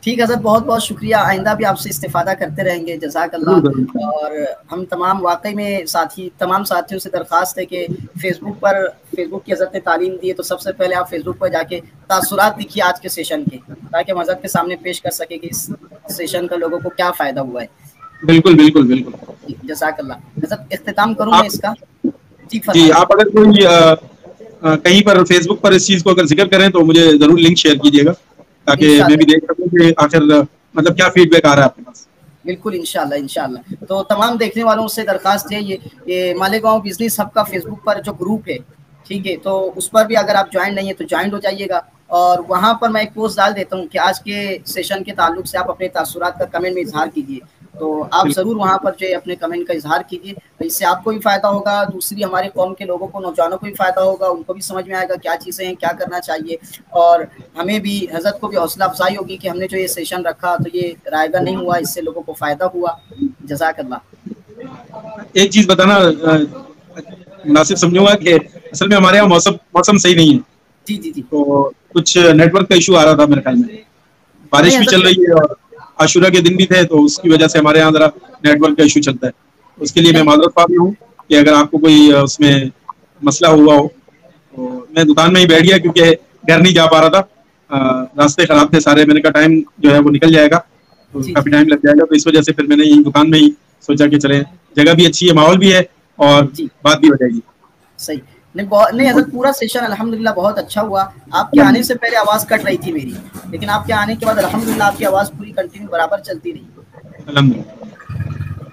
ٹھیک ہے سر, بہت بہت شکریہ. آئندہ بھی آپ سے استفادہ کرتے رہیں گے. جزاک اللہ. اور ہم تمام واقعی میں تمام ساتھیوں سے درخواست ہے کہ فیس بک کی حضرت نے تعلیم دی ہے, تو سب سے پہلے آپ فیس بک پر جا کے تاثرات لکھیے آج کے سیشن کے, تاکہ ہم حضرت کے سامنے پیش کر سکیں کہ اس سیشن کا لوگوں کو کیا فائدہ ہوا ہے. بالکل بالکل بالکل. جزاک اللہ. حضرت اختتام کروں میں اس کا. جی, آپ اگر کوئی کہیں پر فیس بک پر اس چیز کو اگر ذکر کریں تو مجھے ضرور لنک شیئر کیجیے گا, تاکہ میں بھی دیکھ سکوں کہ آخر مطلب کیا فیڈ بیک آ رہا ہے آپ کے پاس. بالکل, انشاءاللہ انشاءاللہ. تو تمام دیکھنے والوں سے درخواست ہے یہ مالیگاؤں بزنس ہب کا فیس بک پر جو گروپ ہے, ٹھیک ہے, تو اس پر بھی اگر آپ جوائن نہیں ہیں تو جوائن ہو جائیے گا. اور وہاں پر میں ایک پوسٹ ڈال دیتا ہوں کہ آج کے سیشن کے تعلق سے آپ اپنے تاثرات کا کمنٹ میں اظہار کیجیے. تو آپ ضرور وہاں پر جو ہے اپنے کمنٹ کا اظہار کیجیے. اس سے آپ کو بھی فائدہ ہوگا, دوسری ہمارے قوم کے لوگوں کو, نوجوانوں کو بھی فائدہ ہوگا, ان کو بھی سمجھ میں آئے گا کیا چیزیں ہیں, کیا کرنا چاہیے. اور ہمیں بھی حضرت کو بھی حوصلہ افزائی ہوگی کہ ہم نے جو یہ سیشن رکھا تو یہ رائے گاہ نہیں ہوا, اس سے لوگوں کو فائدہ ہوا. جزاک اللہ. ایک چیز بتانا مناسب سمجھوں گا کہ اصل میں ہمارے یہاں موسم صحیح نہیں ہے. جی جی جی. تو کچھ نیٹ ورک کا ایشو آ رہا تھا میرے خیال میں, بارش بھی چل رہی ہے اور عاشورہ کے دن بھی تھے, تو اس کی وجہ سے ہمارے یہاں ذرا نیٹ ورک کا ایشو چلتا ہے. اس کے لیے میں معذرت خواہ بھی ہوں کہ اگر آپ کو کوئی اس میں مسئلہ ہوا ہو. تو میں دکان میں ہی بیٹھ گیا کیونکہ گھر نہیں جا پا رہا تھا, راستے خراب تھے سارے. میں نے کہا ٹائم جو ہے وہ نکل جائے گا, تو کافی ٹائم لگ جائے گا, تو اس وجہ سے پھر میں نے یہی دکان میں ہی سوچا کہ چلیں, جگہ بھی اچھی ہے, ماحول بھی ہے, اور بات بھی ہو جائے گی. صحیح. نہیں حضرت, پورا سیشن الحمدللہ بہت اچھا ہوا. آپ کے آنے سے پہلے آواز کٹ رہی تھی میری, لیکن آپ کے آنے کے بعد الحمدللہ آپ کی آواز پوری کنٹینیو برابر چلتی رہی.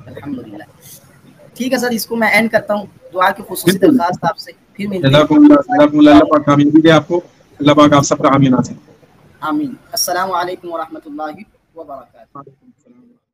الحمدللہ. ٹھیک ہے سر, اس کو میں اینڈ کرتا ہوں. دعا کی خصوصی درخواست آپ سے, پھر ملتے ہیں. اللہ پاک کامیابی دے آپ کو, اللہ پاک آپ سب کا حامی ناصر. آمین. السلام علیکم ورحمۃ اللہ وبرکاتہ.